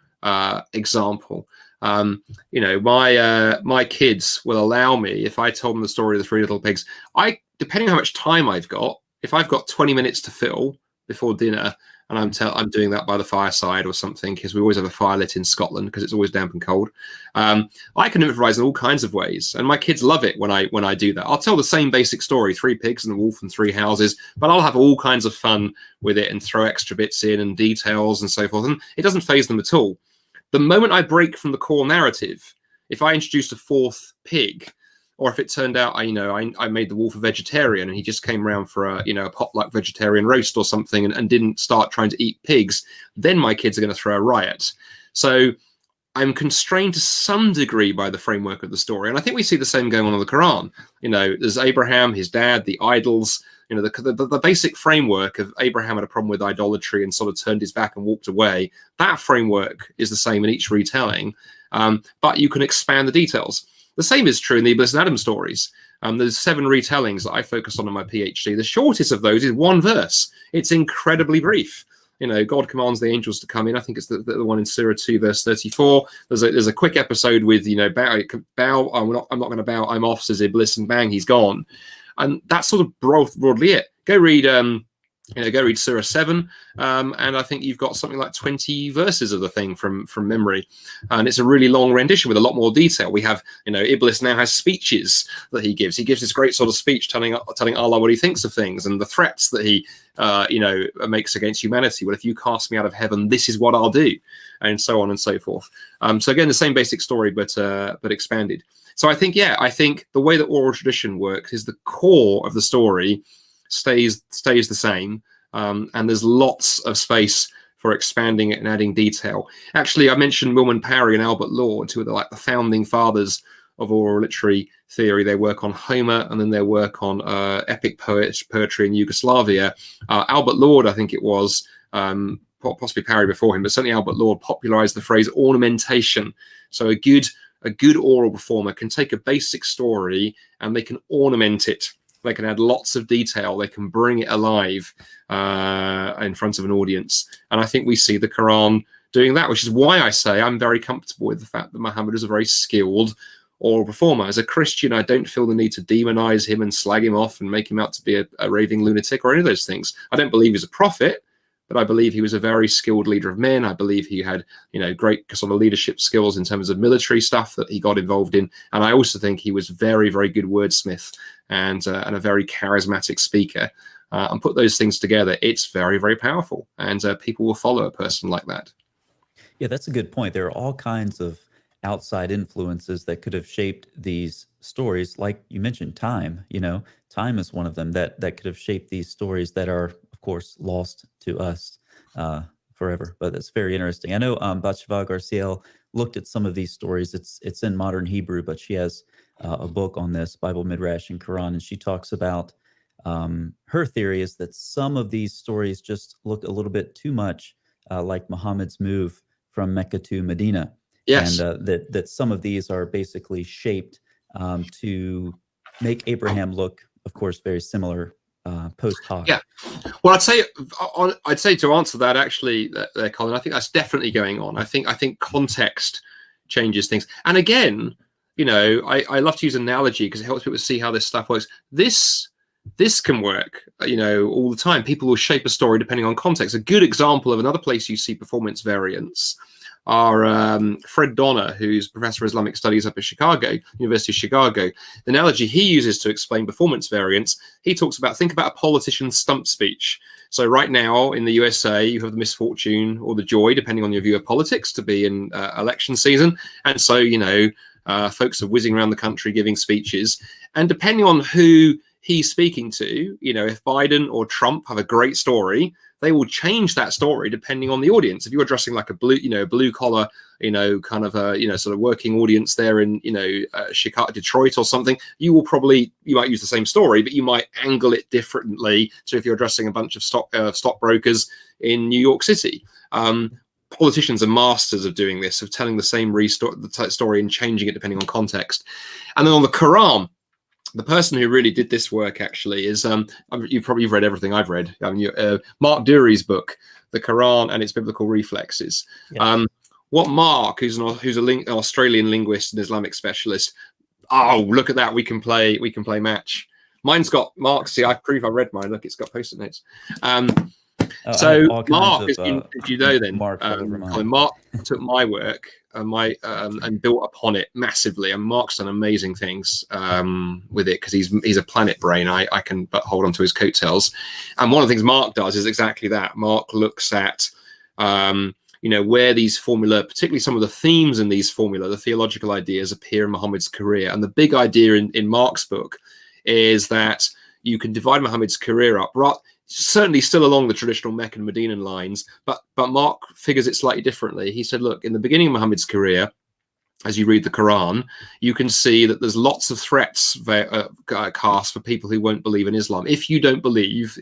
example. You know, my kids will allow me, if I told them the story of the Three Little Pigs, depending on how much time I've got, if I've got 20 minutes to fill before dinner, and I'm doing that by the fireside or something, because we always have a fire lit in Scotland because it's always damp and cold. I can improvise in all kinds of ways, and my kids love it when I do that. I'll tell the same basic story, 3 pigs and a wolf and 3 houses, but I'll have all kinds of fun with it and throw extra bits in and details and so forth, and it doesn't faze them at all. The moment I break from the core narrative, if I introduced a 4th pig, or if it turned out I made the wolf a vegetarian and he just came around for a potluck vegetarian roast or something and didn't start trying to eat pigs, then my kids are going to throw a riot. So I'm constrained to some degree by the framework of the story, and I think we see the same going on in the Quran. You know, there's Abraham, his dad, the idols. You know, the basic framework of Abraham had a problem with idolatry and sort of turned his back and walked away. That framework is the same in each retelling, but you can expand the details. The same is true in the Iblis and Adam stories. There's 7 retellings that I focus on in my PhD. The shortest of those is 1 verse. It's incredibly brief. God commands the angels to come in. I think it's the one in Surah 2 verse 34. There's a quick episode with bow. I'm not going to bow. I'm off, says Iblis, and bang, he's gone. And that's sort of broadly it. Go read Surah 7, and I think you've got something like 20 verses of the thing from memory, and it's a really long rendition with a lot more detail. We have, Iblis now has speeches that he gives. He gives this great sort of speech telling Allah what he thinks of things and the threats that he, makes against humanity. Well, if you cast me out of heaven, this is what I'll do, and so on and so forth. So again, the same basic story, but expanded. So I think the way that oral tradition works is the core of the story stays the same, and there's lots of space for expanding it and adding detail. Actually, I mentioned Milman Parry and Albert Lord, who are the founding fathers of oral literary theory. They work on Homer, and then they work on epic poetry in Yugoslavia. Albert Lord, I think it was, possibly Parry before him, but certainly Albert Lord popularized the phrase ornamentation. So a good oral performer can take a basic story and they can ornament it. They can add lots of detail. They can bring it alive in front of an audience. And I think we see the Quran doing that, which is why I say I'm very comfortable with the fact that Muhammad is a very skilled oral performer. As a Christian, I don't feel the need to demonize him and slag him off and make him out to be a raving lunatic or any of those things. I don't believe he's a prophet, but I believe he was a very skilled leader of men. I believe he had, great sort of leadership skills in terms of military stuff that he got involved in. And I also think he was very, very good wordsmith and a very charismatic speaker. And put those things together, it's very, very powerful. And people will follow a person like that. Yeah, that's a good point. There are all kinds of outside influences that could have shaped these stories. Like you mentioned, time. Time is one of them that could have shaped these stories that are, of course, lost to us forever. But that's very interesting. I know Batsheva Garcia looked at some of these stories. It's in modern Hebrew, but she has a book on this, Bible, Midrash, and Quran, and she talks about her theory is that some of these stories just look a little bit too much like Muhammad's move from Mecca to Medina. Yes. And that some of these are basically shaped to make Abraham look, of course, very similar post hoc. Yeah. Well, I'd say to answer that, actually, there, Colin, I think that's definitely going on. I think context changes things. And again, I love to use analogy because it helps people see how this stuff works. This can work, all the time. People will shape a story depending on context. A good example of another place you see performance variants are Fred Donner, who's professor of Islamic studies up at University of Chicago. The analogy he uses to explain performance variance, he talks about, think about a politician's stump speech. So right now in the USA, you have the misfortune or the joy, depending on your view of politics, to be in election season. And so, folks are whizzing around the country giving speeches. And depending on who he's speaking to, if Biden or Trump have a great story, they will change that story depending on the audience. If you're addressing like a blue collar, kind of a, sort of working audience there in, Chicago, Detroit or something, you might use the same story, but you might angle it differently. So if you're addressing a bunch of stockbrokers in New York City, politicians are masters of doing this, of telling the same story and changing it depending on context. And then on the Quran, the person who really did this work actually is you've probably read everything I've read. Mark Dury's book, The Quran and Its Biblical Reflexes. Yes. What Mark, who's an Australian linguist and Islamic specialist, look at that, we can play match. Mine's got Mark. See, I read mine. Look, it's got post-it notes. So Mark, as you know, then Mark took my work and built upon it massively, and Mark's done amazing things with it because he's a planet brain. I can but hold on to his coattails, and one of the things Mark does is exactly that. Mark looks at where these formula, particularly some of the themes in these formula, the theological ideas, appear in Muhammad's career. And the big idea in Mark's book is that you can divide Muhammad's career up, certainly still along the traditional Meccan and Medinan lines, but Mark figures it slightly differently. He said, look, in the beginning of Muhammad's career, as you read the Quran, you can see that there's lots of threats cast for people who won't believe in Islam. If you don't believe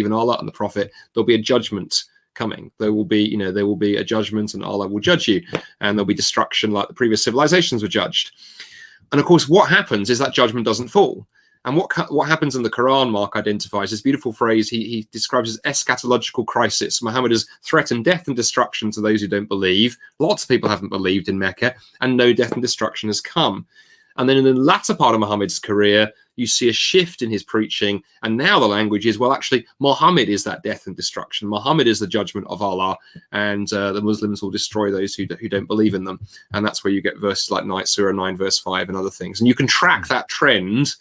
in Allah and the Prophet, there'll be a judgment coming. There will be a judgment, and Allah will judge you, and there'll be destruction like the previous civilizations were judged. And of course, what happens is that judgment doesn't fall. And what happens in the Quran, Mark identifies this beautiful phrase he describes as eschatological crisis. Muhammad has threatened death and destruction to those who don't believe. Lots of people haven't believed in Mecca, and no death and destruction has come. And then in the latter part of Muhammad's career, you see a shift in his preaching. And now the language is, well, actually, Muhammad is that death and destruction. Muhammad is the judgment of Allah, and the Muslims will destroy those who don't believe in them. And that's where you get verses like Surah 9, verse 5, and other things. And you can track that trend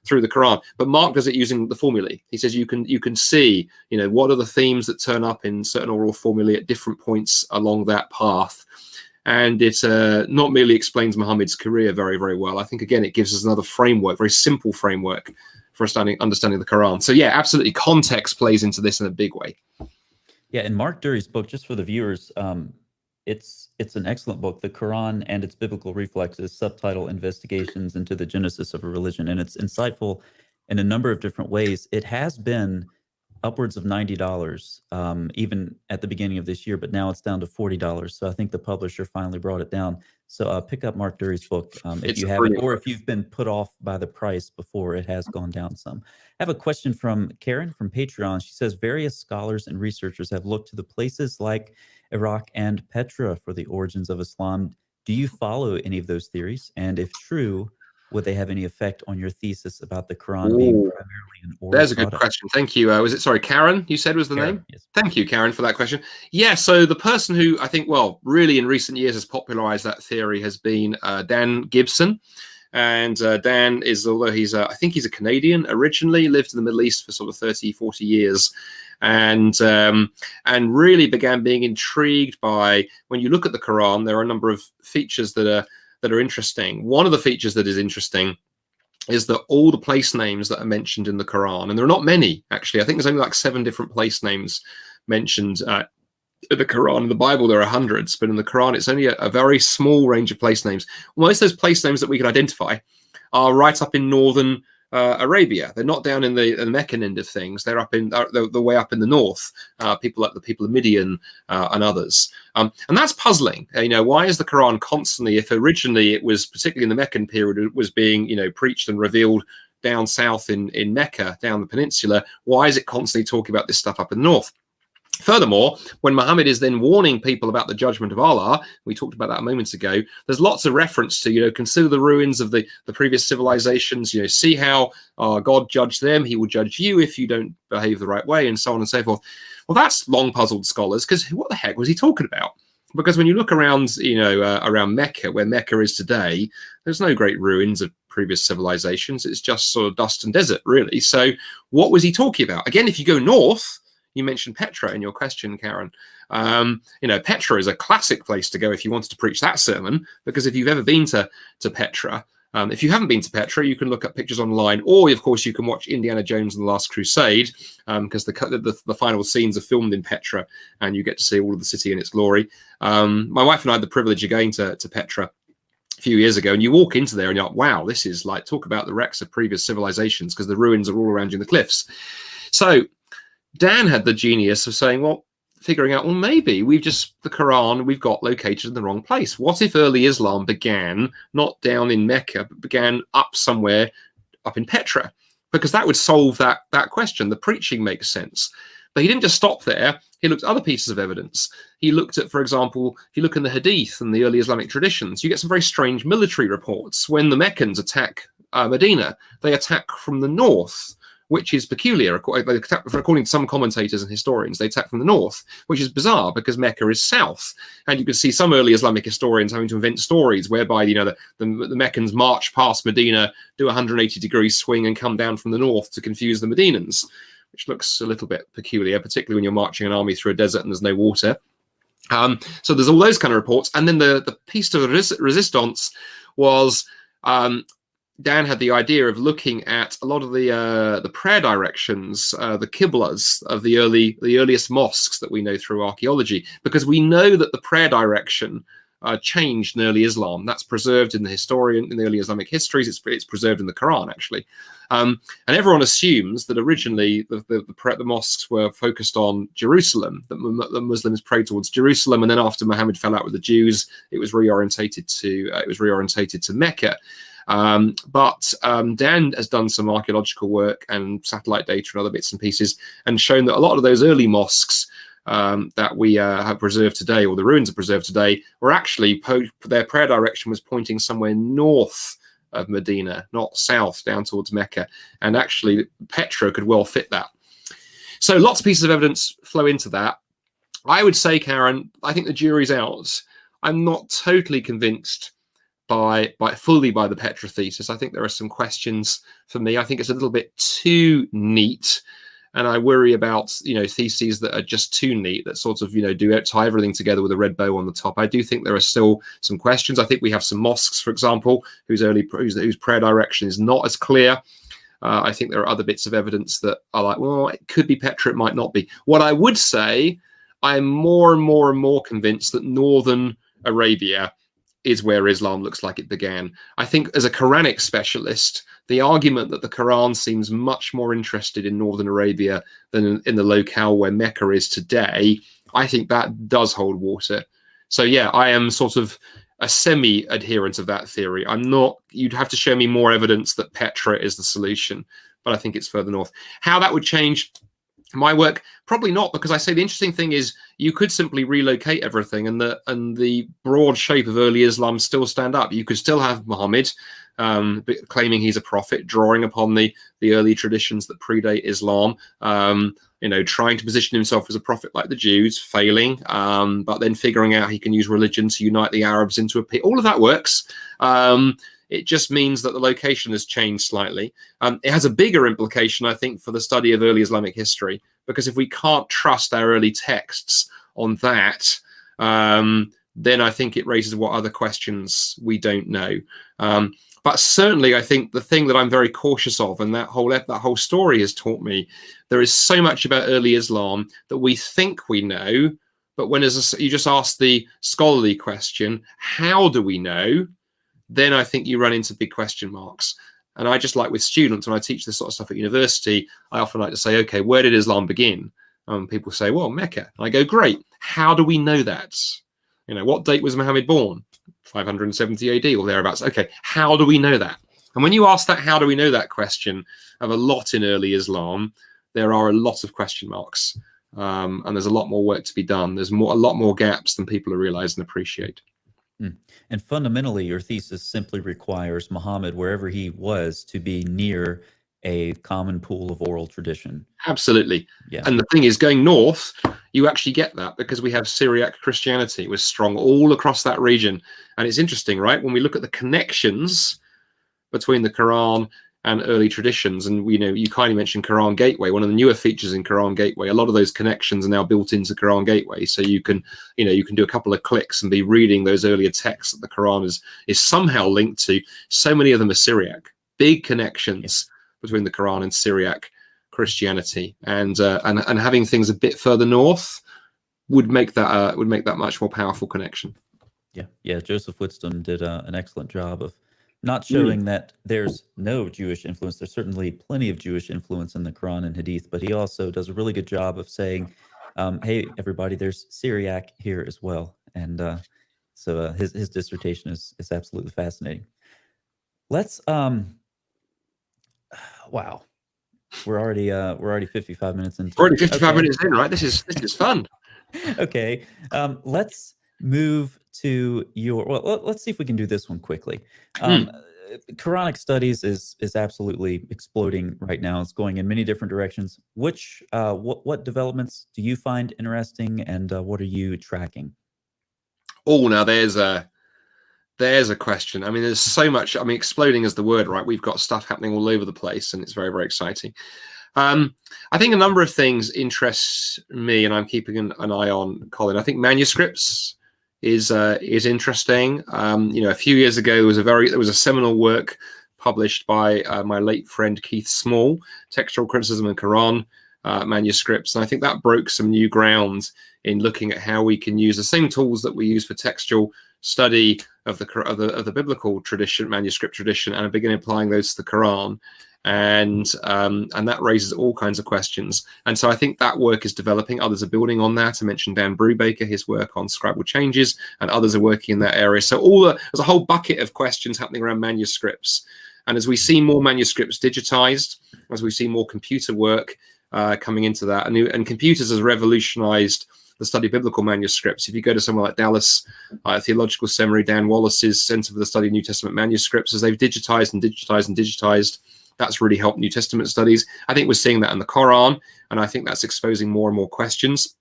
through the Quran, but Mark does it using the formulae. He says you can see, what are the themes that turn up in certain oral formulae at different points along that path, and it not merely explains Muhammad's career very, very well. I think again it gives us another framework, very simple framework for understanding the Quran. So yeah, absolutely, context plays into this in a big way. Yeah, and Mark Dury's book, just for the viewers, it's an excellent book, The Quran and Its Biblical Reflexes, subtitle Investigations into the Genesis of a Religion. And it's insightful in a number of different ways. It has been upwards of $90, even at the beginning of this year, but now it's down to $40. So I think the publisher finally brought it down. So pick up Mark Dury's book if you haven't, or if you've been put off by the price before, it has gone down some. I have a question from Karen from Patreon. She says, various scholars and researchers have looked to the places like Iraq and Petra for the origins of Islam. Do you follow any of those theories? And if true, would they have any effect on your thesis about the Quran being primarily an oral There's a product? good question. Thank you. Was it, sorry, Karen, you said was the name? Yes. Thank you, Karen, for that question. Yeah, so the person who I think, really in recent years has popularized that theory has been Dan Gibson. And Dan is, although I think he's a Canadian originally, lived in the Middle East for sort of 30, 40 years. And really began being intrigued by, when you look at the Quran, there are a number of features that are interesting. One of the features that is interesting is that all the place names that are mentioned in the Quran, and there are not many, actually. I think there's only like 7 different place names mentioned in the Quran. In the Bible, there are hundreds, but in the Quran, it's only a very small range of place names. Most of those place names that we can identify are right up in northern Arabia. They're not down in the Meccan end of things. They're up in the way up in the north. People like the people of Midian and others, and that's puzzling. Why is the Quran constantly, if originally it was particularly in the Meccan period, it was being preached and revealed down south in Mecca, down the peninsula? Why is it constantly talking about this stuff up in the north? Furthermore, when Muhammad is then warning people about the judgment of Allah, we talked about that a moment ago, there's lots of reference to, consider the ruins of the previous civilizations, see how God judged them, he will judge you if you don't behave the right way, and so on and so forth. Well, that's long puzzled scholars, because what the heck was he talking about? Because when you look around, around Mecca, where Mecca is today, there's no great ruins of previous civilizations. It's just sort of dust and desert, really. So what was he talking about? Again, if you go north, you mentioned Petra in your question, Karen. Petra is a classic place to go if you wanted to preach that sermon, because if you've ever been to Petra, if you haven't been to Petra, you can look up pictures online, or of course you can watch Indiana Jones and the Last Crusade, because the final scenes are filmed in Petra, and you get to see all of the city in its glory. My wife and I had the privilege of going to Petra a few years ago, and you walk into there and you're like, wow, this is like, talk about the wrecks of previous civilizations, because the ruins are all around you in the cliffs. So Dan had the genius of saying, figuring out, maybe the Quran we've got located in the wrong place. What if early Islam began not down in Mecca, but began up somewhere up in Petra? Because that would solve that question. The preaching makes sense. But he didn't just stop there. He looked at other pieces of evidence. He looked at, for example, if you look in the Hadith and the early Islamic traditions, you get some very strange military reports. When the Meccans attack Medina, they attack from the north, which is peculiar. According to some commentators and historians, they attack from the north, which is bizarre because Mecca is south. And you can see some early Islamic historians having to invent stories whereby, the Meccans march past Medina, do a 180-degree swing and come down from the north to confuse the Medinans, which looks a little bit peculiar, particularly when you're marching an army through a desert and there's no water. So there's all those kind of reports. And then the piece de resistance was... Dan had the idea of looking at a lot of the prayer directions, the qiblas of the earliest mosques that we know through archaeology, because we know that the prayer direction changed in early Islam. That's preserved in the early Islamic histories. It's preserved in the Quran, actually. And everyone assumes that originally the mosques were focused on Jerusalem, that the Muslims prayed towards Jerusalem, and then after Muhammad fell out with the Jews, it was reorientated to Mecca. But Dan has done some archaeological work and satellite data and other bits and pieces, and shown that a lot of those early mosques that we have preserved today, or the ruins are preserved today, were actually their prayer direction was pointing somewhere north of Medina, not south down towards Mecca. And actually, Petra could well fit that. So lots of pieces of evidence flow into that. I would say, Karen, I think the jury's out. I'm not totally convinced fully by the Petra thesis. I think there are some questions for me. I think it's a little bit too neat. And I worry about, theses that are just too neat, that sort of, do tie everything together with a red bow on the top. I do think there are still some questions. I think we have some mosques, for example, whose prayer direction is not as clear. I think there are other bits of evidence that are like, well, it could be Petra, it might not be. What I would say, I'm more and more and more convinced that northern Arabia is where Islam looks like it began. I think as a Quranic specialist, the argument that the Quran seems much more interested in northern Arabia than in the locale where Mecca is today, I think that does hold water. So yeah, I am sort of a semi-adherent of that theory. I'm not, you'd have to show me more evidence that Petra is the solution, but I think it's further north. How that would change my work, probably not, because I say the interesting thing is you could simply relocate everything and the broad shape of early Islam still stand up. You could still have Muhammad claiming he's a prophet, drawing upon the early traditions that predate Islam, trying to position himself as a prophet like the Jews, failing, but then figuring out he can use religion to unite the Arabs into a all of that works. It just means that the location has changed slightly. It has a bigger implication, I think, for the study of early Islamic history, because if we can't trust our early texts on that, then I think it raises what other questions we don't know. But certainly, I think the thing that I'm very cautious of, and that whole story has taught me, there is so much about early Islam that we think we know, but when you just ask the scholarly question, how do we know? Then I think you run into big question marks. And I just like with students, when I teach this sort of stuff at university, I often like to say, okay, where did Islam begin? People say, well, Mecca. And I go, great. How do we know that? What date was Muhammad born? 570 AD or thereabouts. Okay, how do we know that? And when you ask that, how do we know that question of a lot in early Islam, there are a lot of question marks. And there's a lot more work to be done. There's a lot more gaps than people realize and appreciate. And fundamentally, your thesis simply requires Muhammad, wherever he was, to be near a common pool of oral tradition. Absolutely. Yeah. And the thing is, going north, you actually get that because we have Syriac Christianity was strong all across that region. And it's interesting, right? When we look at the connections between the Quran and early traditions, and you kindly mentioned Quran Gateway, one of the newer features in Quran Gateway, a lot of those connections are now built into Quran Gateway, so you can do a couple of clicks and be reading those earlier texts that the Quran is somehow linked to. So many of them are Syriac, big connections between the Quran and Syriac Christianity, and having things a bit further north would make that much more powerful connection. Yeah. Joseph Whitstone did an excellent job of not showing that there's no Jewish influence. There's certainly plenty of Jewish influence in the Quran and Hadith, but he also does a really good job of saying, hey, everybody, there's Syriac here as well. And so his dissertation is absolutely fascinating. Let's, wow, we're already 55 minutes into. We're already 55 minutes in, right? This is fun. Okay, let's move to let's see if we can do this one quickly. Quranic studies is absolutely exploding right now. It's going in many different directions. What developments do you find interesting, and what are you tracking? Oh, now there's a question. I mean, there's so much. I mean, exploding is the word, right? We've got stuff happening all over the place, and it's very, very exciting. I think a number of things interest me, and I'm keeping an eye on, Colin. I think manuscripts is interesting. A few years ago, there was a seminal work published by my late friend Keith Small, Textual Criticism and Quran manuscripts, and I think that broke some new ground in looking at how we can use the same tools that we use for textual study of the biblical tradition, manuscript tradition, and begin applying those to the Quran. and that raises all kinds of questions. And so I think that work is developing. Others are building on that. I mentioned Dan Brubaker, his work on Scrabble changes, and others are working in that area. So there's a whole bucket of questions happening around manuscripts. And as we see more manuscripts digitized, as we see more computer work coming into that, and computers has revolutionized the study of biblical manuscripts. If you go to somewhere like Dallas Theological Seminary, Dan Wallace's Center for the Study of New Testament Manuscripts, as they've digitized and digitized and digitized, that's really helped New Testament studies. I think we're seeing that in the Quran, and I think that's exposing more and more questions.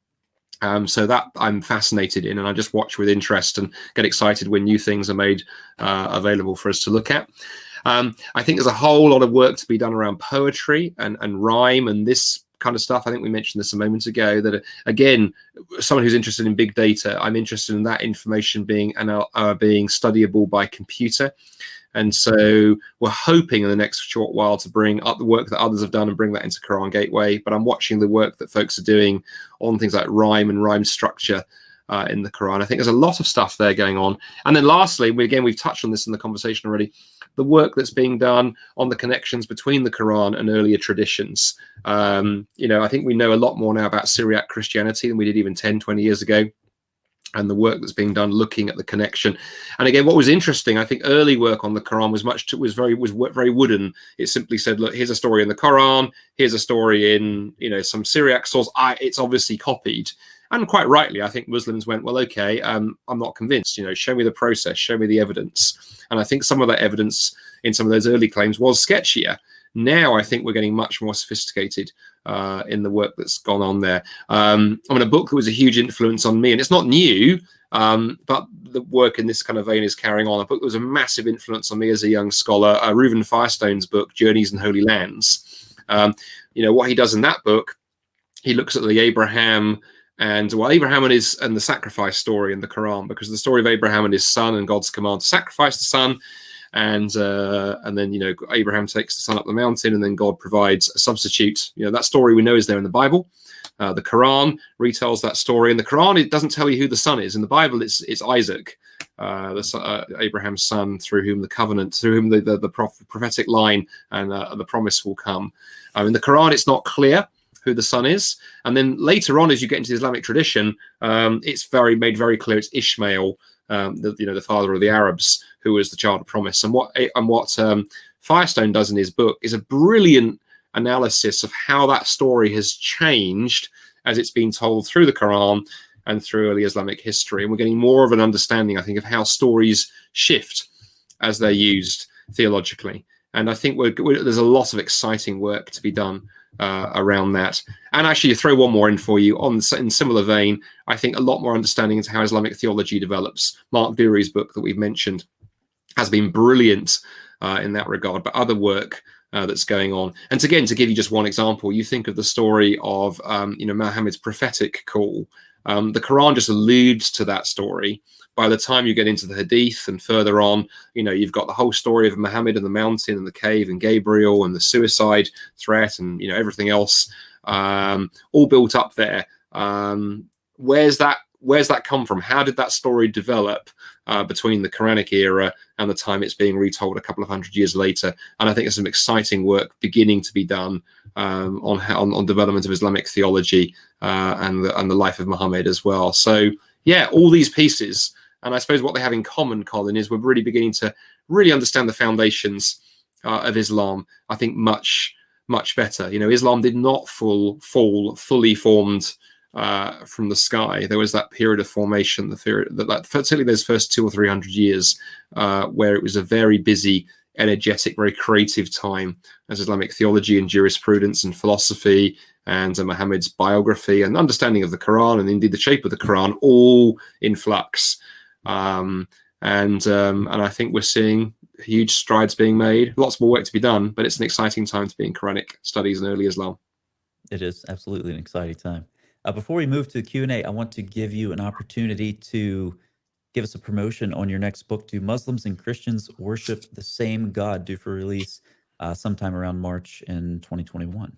So that I'm fascinated in, and I just watch with interest and get excited when new things are made available for us to look at. I think there's a whole lot of work to be done around poetry and rhyme and this kind of stuff. I think we mentioned this a moment ago, that again, someone who's interested in big data, I'm interested in that information being studyable by computer. And so we're hoping in the next short while to bring up the work that others have done and bring that into Quran Gateway. But I'm watching the work that folks are doing on things like rhyme and rhyme structure in the Quran. I think there's a lot of stuff there going on. And then lastly, we've touched on this in the conversation already, the work that's being done on the connections between the Quran and earlier traditions. I think we know a lot more now about Syriac Christianity than we did even 10, 20 years ago. And the work that's being done looking at the connection. And again, what was interesting, I think early work on the Quran was very wooden. It simply said, look, here's a story in the Quran, here's a story in some Syriac source. It's obviously copied. And quite rightly, I think Muslims went, well, okay, I'm not convinced. Show me the process, show me the evidence. And I think some of that evidence in some of those early claims was sketchier. Now I think we're getting much more sophisticated in the work that's gone on there. A book that was a huge influence on me, and it's not new, but the work in this kind of vein is carrying on. A book that was a massive influence on me as a young scholar, Reuben Firestone's book, Journeys in Holy Lands. What he does in that book, he looks at the Abraham and the sacrifice story in the Quran, because the story of Abraham and his son and God's command to sacrifice the son. And then Abraham takes the son up the mountain, and then God provides a substitute. That story we know is there in the Bible. The Quran retells that story. In the Quran, it doesn't tell you who the son is. In the Bible, it's Isaac, Abraham's son, through whom the prophetic line and the promise will come. In the Quran, it's not clear who the son is. And then later on, as you get into the Islamic tradition, it's made very clear it's Ishmael, the father of the Arabs, who was the child of promise. And what Firestone does in his book is a brilliant analysis of how that story has changed as it's been told through the Quran and through early Islamic history. And we're getting more of an understanding, I think, of how stories shift as they're used theologically. And I think there's a lot of exciting work to be done around that. And actually, throw one more in for you in similar vein. I think a lot more understanding into how Islamic theology develops. Mark Dury's book that we've mentioned has been brilliant in that regard, but other work that's going on. And again, to give you just one example, you think of the story of Muhammad's prophetic call. The Quran just alludes to that story. By the time you get into the Hadith and further on, you've got the whole story of Muhammad and the mountain and the cave and Gabriel and the suicide threat and everything else, all built up there. Where's that come from? How did that story develop between the Quranic era and the time it's being retold a couple of hundred years later? And I think there's some exciting work beginning to be done on development of Islamic theology and the life of Muhammad as well. So yeah, all these pieces. And I suppose what they have in common, Colin, is we're really beginning to really understand the foundations of Islam, I think, much, much better. Islam did not fall fully formed from the sky. There was that period of formation, certainly those first 200 or 300 years, where it was a very busy, energetic, very creative time as Islamic theology and jurisprudence and philosophy and Muhammad's biography and understanding of the Quran and indeed the shape of the Quran all in flux. And I think we're seeing huge strides being made. Lots more work to be done, but it's an exciting time to be in Quranic studies and early Islam. It is absolutely an exciting time. Before we move to the Q&A, I want to give you an opportunity to give us a promotion on your next book. Do Muslims and Christians worship the same God? Due for release sometime around March in 2021.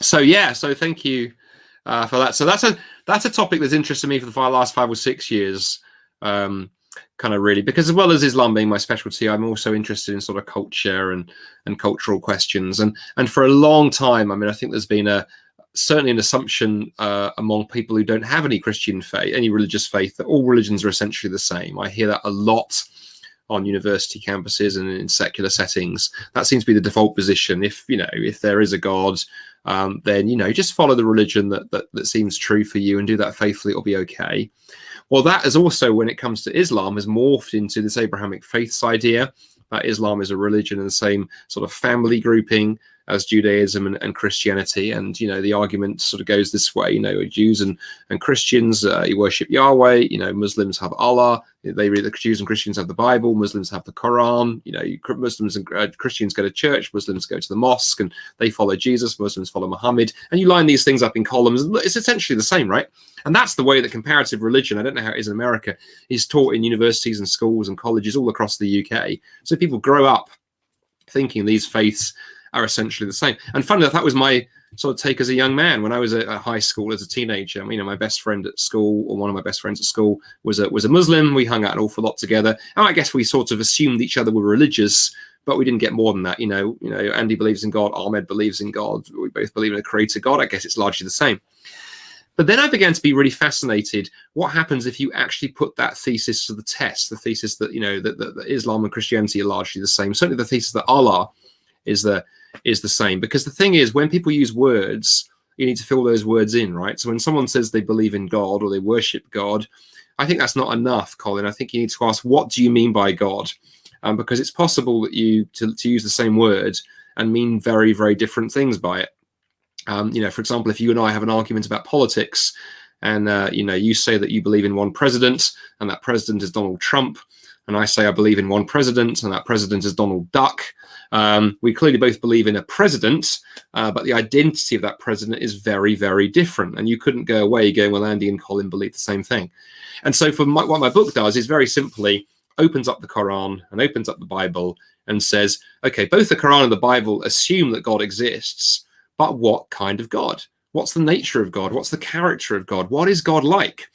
So thank you for that. So that's a topic that's interested me for the last 5 or 6 years. kind of really, because as well as Islam being my specialty, I'm also interested in sort of culture and cultural questions. And for a long time, I mean, I think there's been certainly an assumption among people who don't have any Christian faith, any religious faith, that all religions are essentially the same. I hear that a lot on university campuses and in secular settings. That seems to be the default position. If there is a God, then just follow the religion that seems true for you and do that faithfully. It'll be okay. Well, that is also, when it comes to Islam, has morphed into this Abrahamic faiths idea that Islam is a religion in the same sort of family grouping as Judaism and Christianity. And, the argument sort of goes this way, Jews and Christians, you worship Yahweh, Muslims have Allah, the Jews and Christians have the Bible, Muslims have the Quran, Muslims and Christians go to church, Muslims go to the mosque, and they follow Jesus, Muslims follow Muhammad. And you line these things up in columns, and it's essentially the same, right? And that's the way that comparative religion, I don't know how it is in America, is taught in universities and schools and colleges all across the UK. So people grow up thinking these faiths are essentially the same. And funny enough, that was my sort of take as a young man when I was at high school, as a teenager. My best friend at school, or one of my best friends at school, was a Muslim. We hung out an awful lot together, and I guess we sort of assumed each other were religious, but we didn't get more than that. Andy believes in God, Ahmed believes in God, we both believe in a creator God. I guess it's largely the same. But then I began to be really fascinated. What happens if you actually put that thesis to the test? The thesis that that Islam and Christianity are largely the same. Certainly, the thesis that Allah is the same. Because the thing is, when people use words, you need to fill those words in, right? So when someone says they believe in God or they worship God, I think that's not enough, Colin. I think you need to ask, what do you mean by God? Because it's possible that to use the same word and mean very, very different things by it. For example, if you and I have an argument about politics, and you say that you believe in one president, and that president is Donald Trump, and I say I believe in one president, and that president is Donald Duck. We clearly both believe in a president, but the identity of that president is very, very different. And you couldn't go away going, well, Andy and Colin believe the same thing. And so what my book does is very simply opens up the Quran and opens up the Bible and says, okay, both the Quran and the Bible assume that God exists, but what kind of God? What's the nature of God? What's the character of God? What is God like?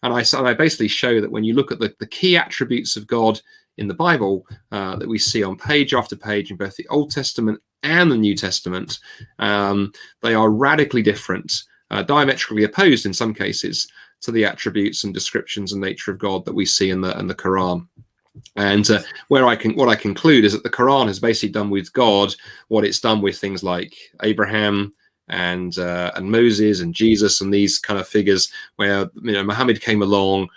And I basically show that when you look at the key attributes of God in the Bible that we see on page after page in both the Old Testament and the New Testament, they are radically different, diametrically opposed in some cases, to the attributes and descriptions and nature of God that we see in the Quran. And what I conclude is that the Quran has basically done with God what it's done with things like Abraham and Moses and Jesus and these kind of figures, where Muhammad came along,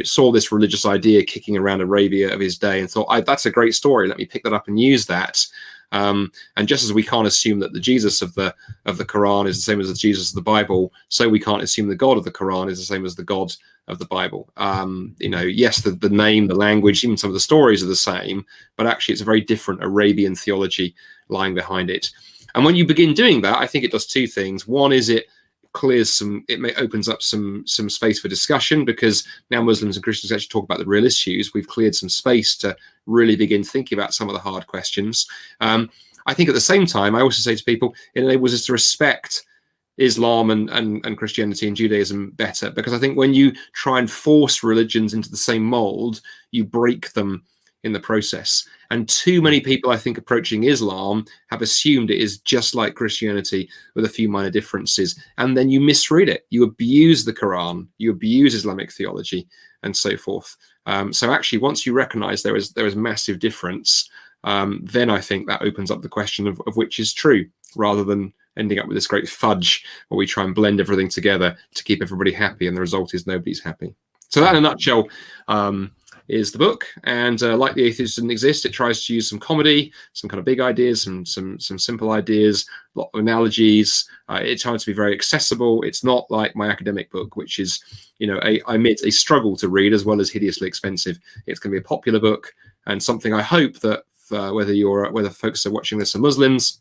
saw this religious idea kicking around Arabia of his day and thought, that's a great story, let me pick that up and use that. And just as we can't assume that the Jesus of the Quran is the same as the Jesus of the Bible, so we can't assume the God of the Quran is the same as the God of the Bible. Yes, the name, the language, even some of the stories are the same, but actually it's a very different Arabian theology lying behind it. And when you begin doing that, I think it does two things. One is it opens up some space for discussion, because now Muslims and Christians actually talk about the real issues. We've cleared some space to really begin thinking about some of the hard questions. I think at the same time, I also say to people, it enables us to respect Islam and Christianity and Judaism better, because I think when you try and force religions into the same mold, you break them in the process. And too many people, I think, approaching Islam have assumed it is just like Christianity with a few minor differences, and then you misread it. You abuse the Quran, you abuse Islamic theology, and so forth. So actually, once you recognize there is massive difference, then I think that opens up the question of which is true, rather than ending up with this great fudge where we try and blend everything together to keep everybody happy, and the result is nobody's happy. So that, in a nutshell, is the book. And like The Atheist Didn't Exist, it tries to use some comedy, some kind of big ideas, some simple ideas, a lot of analogies. It tries to be very accessible. It's not like my academic book, which is, I admit, a struggle to read as well as hideously expensive. It's going to be a popular book, and something I hope that whether folks are watching this are Muslims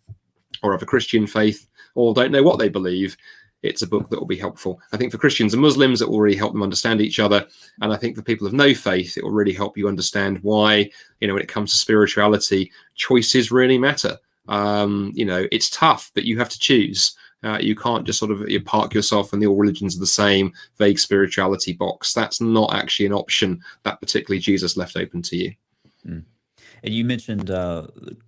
or of a Christian faith or don't know what they believe, it's a book that will be helpful. I think for Christians and Muslims, it will really help them understand each other. And I think for people of no faith, it will really help you understand why, when it comes to spirituality, choices really matter. It's tough, but you have to choose. You can't just sort of you park yourself in the all religions are the same vague spirituality box. That's not actually an option that particularly Jesus left open to you. Mm. And you mentioned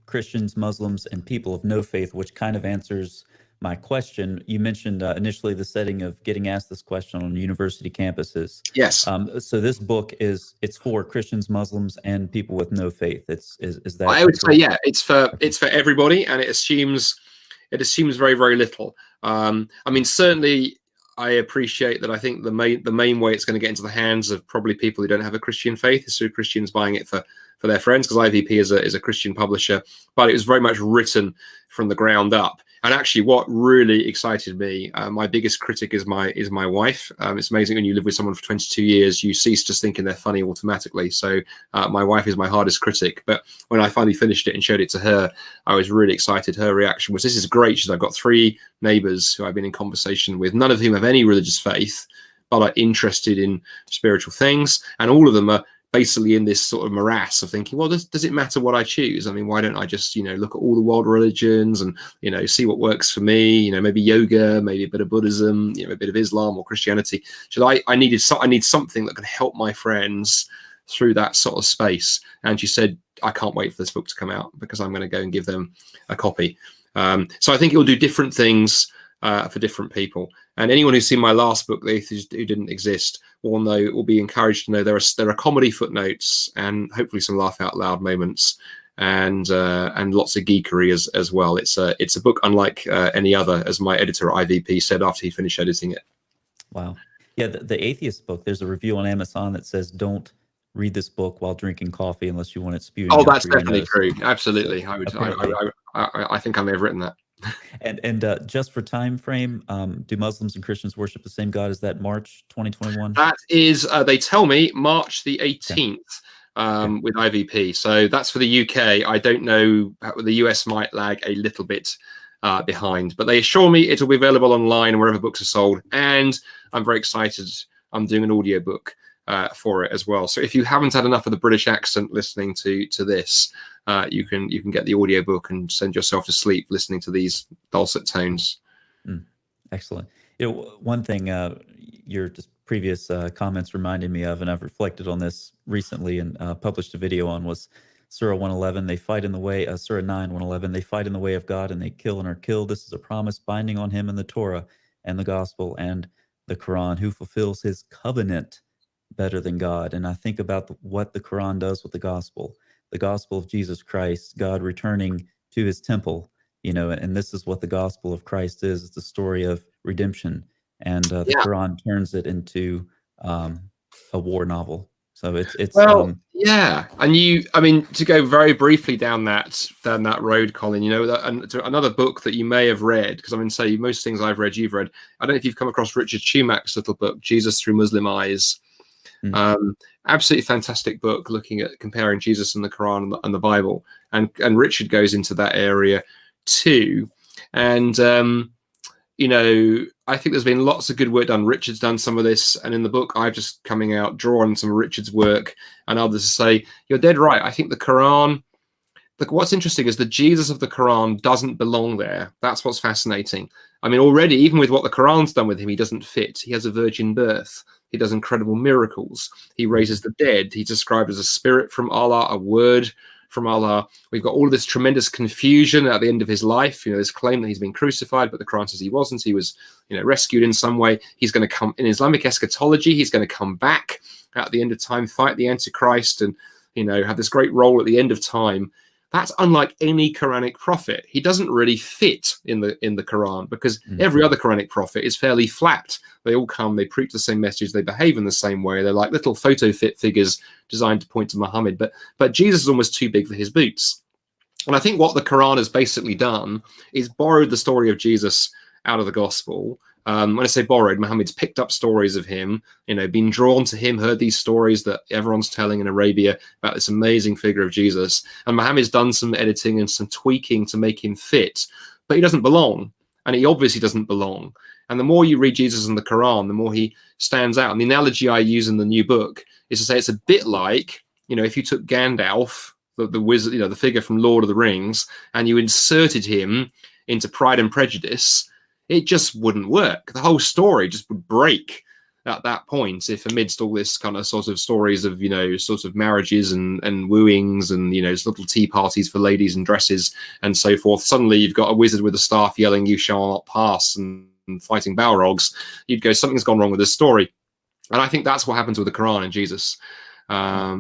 Christians, Muslims, and people of no faith, which kind of answers my question. You mentioned initially the setting of getting asked this question on university campuses. Yes. So this book it's for Christians, Muslims, and people with no faith. Is I that would say, correct? yeah, Okay. it's for everybody, and it assumes very, very little. I mean, certainly, I appreciate that. I think the main way it's going to get into the hands of probably people who don't have a Christian faith is through Christians buying it for their friends, because IVP is a Christian publisher, but it was very much written from the ground up. And actually, what really excited me, my biggest critic is my wife. It's amazing when you live with someone for 22 years, you cease just thinking they're funny automatically. So my wife is my hardest critic. But when I finally finished it and showed it to her, I was really excited. Her reaction was, "This is great." She said, "I've got 3 neighbors who I've been in conversation with, none of whom have any religious faith, but are interested in spiritual things, and all of them are basically in this sort of morass of thinking, well, does it matter what I choose? I mean, why don't I just, look at all the world religions and, see what works for me, maybe yoga, maybe a bit of Buddhism, a bit of Islam or Christianity." So I need something that can help my friends through that sort of space. And she said, "I can't wait for this book to come out because I'm going to go and give them a copy." So I think it will do different things for different people. And anyone who's seen my last book, The Atheist Who Didn't Exist, will be encouraged to know there are comedy footnotes and hopefully some laugh out loud moments and lots of geekery as well. It's a book unlike any other, as my editor at IVP said after he finished editing it. Wow. Yeah, the atheist book. There's a review on Amazon that says, "Don't read this book while drinking coffee unless you want it spewing Oh, out that's through your definitely nose." true. So Absolutely. apparently, I think I may have written that. and just for time frame, do Muslims and Christians worship the same God? Is that March 2021? That is, they tell me, March the Okay. 18th Okay. with IVP. So that's for the UK. I don't know. The US might lag a little bit behind, but they assure me it will be available online wherever books are sold. And I'm very excited. I'm doing an audiobook for it as well. So if you haven't had enough of the British accent listening to this, you can get the audiobook and send yourself to sleep listening to these dulcet tones. Excellent. One thing your just previous comments reminded me of, and I've reflected on this recently and published a video on, was Surah 111. They fight in the way, Surah 9, 111. They fight in the way of God and they kill and are killed. This is a promise binding on him in the Torah and the Gospel and the Quran, who fulfills his covenant better than God. And I think about what the Quran does with the gospel of Jesus Christ, God returning to his temple, and this is what the gospel of Christ is. It's a story of redemption, and the Yeah. Quran turns it into a war novel. So it's Well, yeah, and I mean, to go very briefly down that road, Colin, and to another book that you may have read, because I mean, say most things I've read, you've read. I don't know if you've come across Richard Schumach's little book, Jesus Through Muslim Eyes. Absolutely fantastic book, looking at comparing Jesus and the Quran and the Bible, and Richard goes into that area too, and I think there's been lots of good work done. Richard's done some of this, and in the book, I've just coming out, drawn some of Richard's work, and others say, you're dead right. I think the Quran, what's interesting is the Jesus of the Quran doesn't belong there. That's what's fascinating. I mean, already, even with what the Quran's done with him, he doesn't fit. He has a virgin birth. He does incredible miracles. He raises the dead. He's described as a spirit from Allah, a word from Allah. We've got all of this tremendous confusion at the end of his life. This claim that he's been crucified, but the Quran says he wasn't. He was, rescued in some way. He's going to come in Islamic eschatology. He's going to come back at the end of time, fight the Antichrist, and have this great role at the end of time. That's unlike any Quranic prophet. He doesn't really fit in the Quran, because every other Quranic prophet is fairly flat. They all come, they preach the same message, they behave in the same way. They're like little photo fit figures designed to point to Muhammad. But Jesus is almost too big for his boots. And I think what the Quran has basically done is borrowed the story of Jesus out of the gospel. When I say borrowed, Muhammad's picked up stories of him, been drawn to him, heard these stories that everyone's telling in Arabia about this amazing figure of Jesus. And Muhammad's done some editing and some tweaking to make him fit, but he doesn't belong. And he obviously doesn't belong. And the more you read Jesus in the Quran, the more he stands out. And the analogy I use in the new book is to say it's a bit like, if you took Gandalf, the wizard, the figure from Lord of the Rings, and you inserted him into Pride and Prejudice, It just wouldn't work. The whole story just would break at that point if, amidst all this kind of sort of stories of, you know, sort of marriages and wooings and, you know, little tea parties for ladies and dresses and so forth, suddenly you've got a wizard with a staff yelling, "You shall not pass," and fighting Balrogs, you'd go, something's gone wrong with this story. And I think that's what happens with the Quran and Jesus.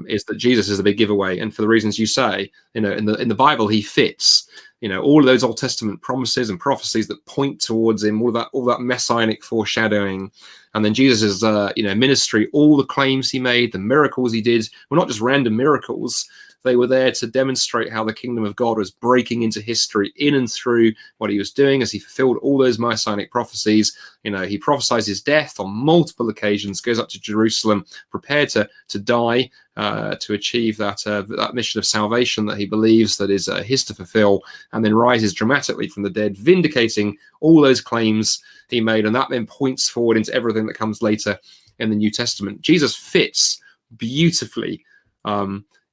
Is that Jesus is a big giveaway, and for the reasons you say, you know, in the Bible, he fits, you know, all of those Old Testament promises and prophecies that point towards him, all that messianic foreshadowing, and then Jesus's you know, ministry, all the claims he made, the miracles he did were not just random miracles. They were there to demonstrate how the kingdom of God was breaking into history in and through what he was doing as he fulfilled all those messianic prophecies. You know, he prophesies his death on multiple occasions, goes up to Jerusalem, prepared to die, to achieve that mission of salvation that he believes that is his to fulfill, and then rises dramatically from the dead, vindicating all those claims he made. And that then points forward into everything that comes later in the New Testament. Jesus fits beautifully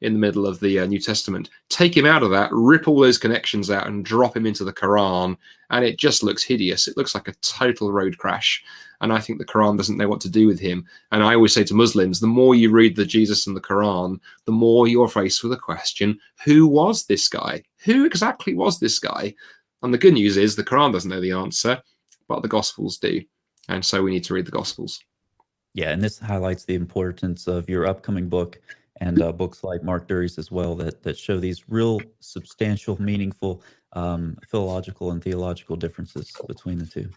in the middle of the New Testament. Take him out of that, rip all those connections out, and drop him into the Quran, and it just looks hideous. It looks like a total road crash. And I think the Quran doesn't know what to do with him. And I always say to Muslims, the more you read the Jesus and the Quran, the more you're faced with the question, who was this guy? Who exactly was this guy? And the good news is the Quran doesn't know the answer, but the Gospels do. And so we need to read the Gospels. Yeah, and this highlights the importance of your upcoming book and books like Mark Dury's as well, that show these real substantial, meaningful philological and theological differences between the two.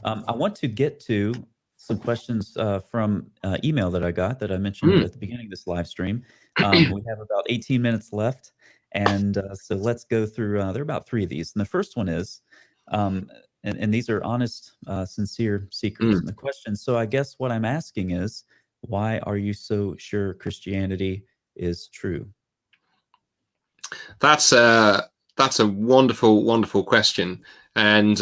I want to get to some questions from email that I got that I mentioned at the beginning of this live stream. We have about 18 minutes left, and so let's go through. There are about 3 of these, and the first one is, and these are honest, sincere seekers. And the question, so I guess what I'm asking is, why are you so sure Christianity is true? That's a wonderful, wonderful question. And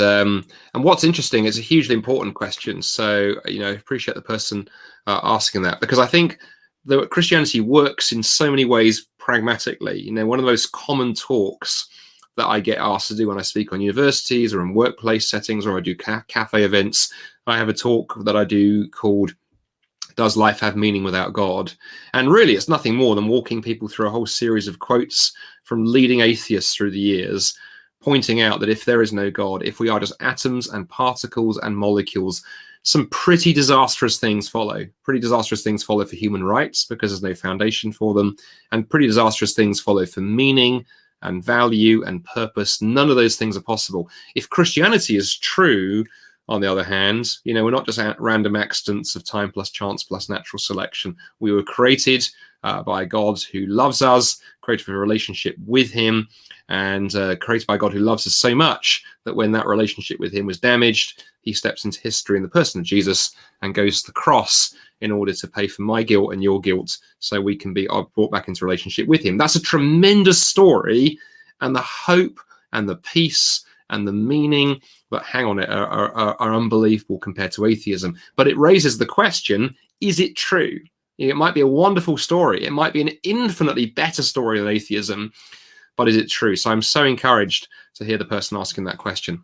what's interesting, it's a hugely important question. So, you know, I appreciate the person asking that, because I think that Christianity works in so many ways pragmatically. You know, one of the most common talks that I get asked to do when I speak on universities or in workplace settings, or I do cafe events, I have a talk that I do called "Does Life Have Meaning Without God?" And really, it's nothing more than walking people through a whole series of quotes from leading atheists through the years, pointing out that if there is no God, if we are just atoms and particles and molecules, some pretty disastrous things follow. Pretty disastrous things follow for human rights because there's no foundation for them, and pretty disastrous things follow for meaning and value and purpose. None of those things are possible. If Christianity is true, on the other hand, you know, we're not just random accidents of time plus chance plus natural selection. We were created by God who loves us, created for a relationship with him, and created by God who loves us so much that when that relationship with him was damaged, he steps into history in the person of Jesus and goes to the cross in order to pay for my guilt and your guilt, so we can be brought back into relationship with him. That's a tremendous story, and the hope and the peace and the meaning that hang on it are unbelievable compared to atheism. But it raises the question, is it true? It might be a wonderful story. It might be an infinitely better story than atheism, but is it true? So I'm so encouraged to hear the person asking that question.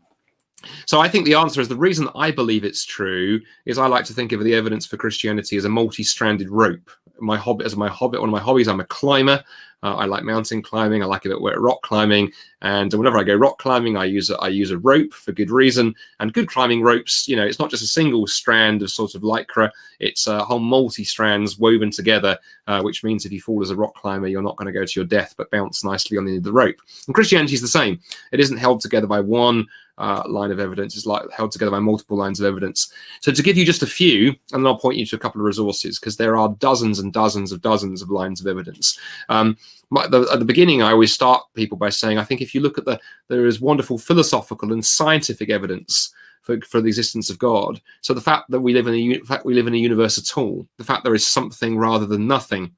So I think the answer is, the reason I believe it's true is I like to think of the evidence for Christianity as a multi-stranded rope. One of my hobbies, I'm a climber. I like mountain climbing. I like it at rock climbing. And whenever I go rock climbing, I use a rope for good reason. And good climbing ropes, you know, it's not just a single strand of sort of lycra. It's a whole multi-strands woven together, which means if you fall as a rock climber, you're not going to go to your death, but bounce nicely on the end of the rope. And Christianity is the same. It isn't held together by one line of evidence. Is like held together by multiple lines of evidence. So to give you just a few, and then I'll point you to a couple of resources, because there are dozens and dozens of lines of evidence. At the beginning, I always start people by saying, I think if you look at there is wonderful philosophical and scientific evidence for the existence of God. So the fact that we live in a universe at all, the fact there is something rather than nothing,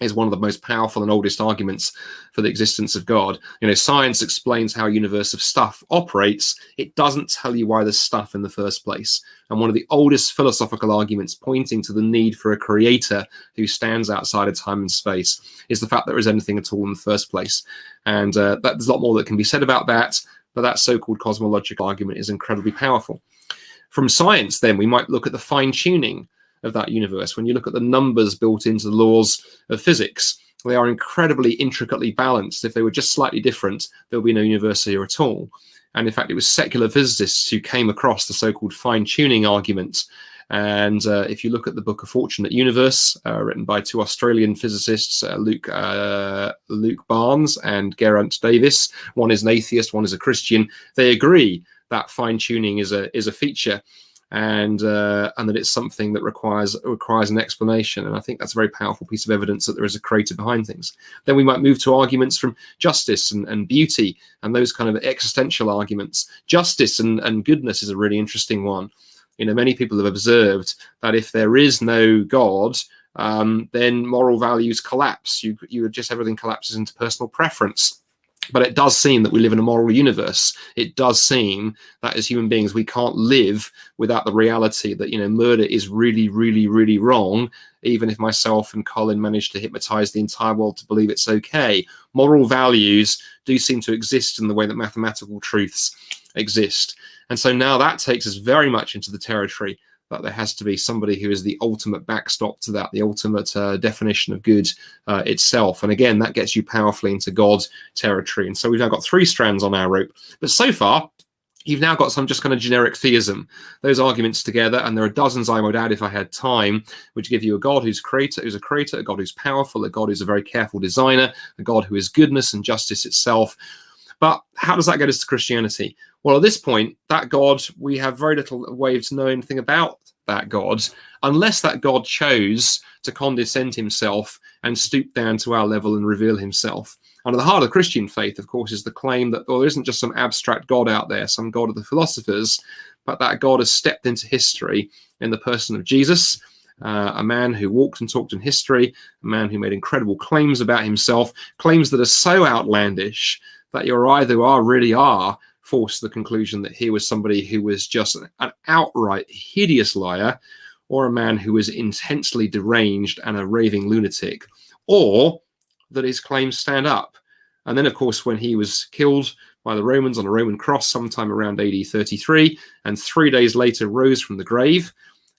is one of the most powerful and oldest arguments for the existence of God. You know, science explains how a universe of stuff operates. It doesn't tell you why there's stuff in the first place. And one of the oldest philosophical arguments pointing to the need for a creator who stands outside of time and space is the fact that there is anything at all in the first place. And there's a lot more that can be said about that, but that so-called cosmological argument is incredibly powerful. From science, then, we might look at the fine-tuning of that universe. When you look at the numbers built into the laws of physics, they are incredibly intricately balanced. If they were just slightly different, there would be no universe here at all. And in fact, it was secular physicists who came across the so-called fine-tuning argument. And if you look at the book A Fortunate Universe, written by two Australian physicists, Luke Barnes and Geraint Davis, one is an atheist, one is a Christian, they agree that fine-tuning is a feature, and that it's something that requires an explanation. And I think that's a very powerful piece of evidence that there is a creator behind things. Then we might move to arguments from justice and beauty and those kind of existential arguments. Justice and goodness is a really interesting one. You know, many people have observed that if there is no God, then moral values collapse. You just, everything collapses into personal preference. But it does seem that we live in a moral universe. It does seem that as human beings, we can't live without the reality that, you know, murder is really, really, really wrong. Even if myself and Colin managed to hypnotize the entire world to believe it's okay, moral values do seem to exist in the way that mathematical truths exist. And so now that takes us very much into the territory that there has to be somebody who is the ultimate backstop to that, the ultimate definition of good itself. And again, that gets you powerfully into God territory. And so we've now got three strands on our rope. But so far, you've now got some just kind of generic theism. Those arguments together, and there are dozens I would add if I had time, which give you a God who's a creator, a God who's powerful, a God who's a very careful designer, a God who is goodness and justice itself. But how does that get us to Christianity? Well, at this point, that God, we have very little way to know anything about that God, unless that God chose to condescend himself and stoop down to our level and reveal himself. And at the heart of the Christian faith, of course, is the claim that, well, there isn't just some abstract God out there, some God of the philosophers, but that God has stepped into history in the person of Jesus, a man who walked and talked in history, a man who made incredible claims about himself, claims that are so outlandish that you really are forced to the conclusion that he was somebody who was just an outright hideous liar, or a man who was intensely deranged and a raving lunatic, or that his claims stand up. And then, of course, when he was killed by the Romans on a Roman cross sometime around AD 33, and 3 days later rose from the grave,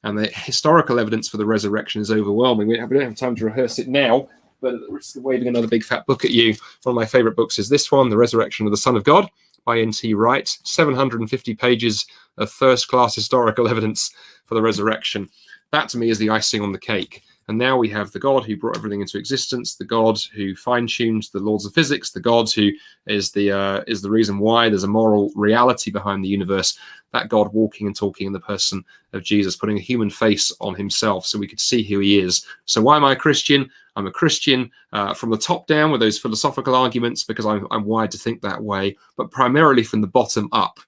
and the historical evidence for the resurrection is overwhelming. We don't have time to rehearse it now, but it's waving another big fat book at you. One of my favorite books is this one, The Resurrection of the Son of God by N.T. Wright. 750 pages of first-class historical evidence for the resurrection. That, to me, is the icing on the cake. And now we have the God who brought everything into existence, the God who fine-tuned the laws of physics, the God who is the reason why there's a moral reality behind the universe, that God walking and talking in the person of Jesus, putting a human face on himself so we could see who he is. So why am I a Christian? I'm a Christian from the top down with those philosophical arguments because I'm wired to think that way, but primarily from the bottom up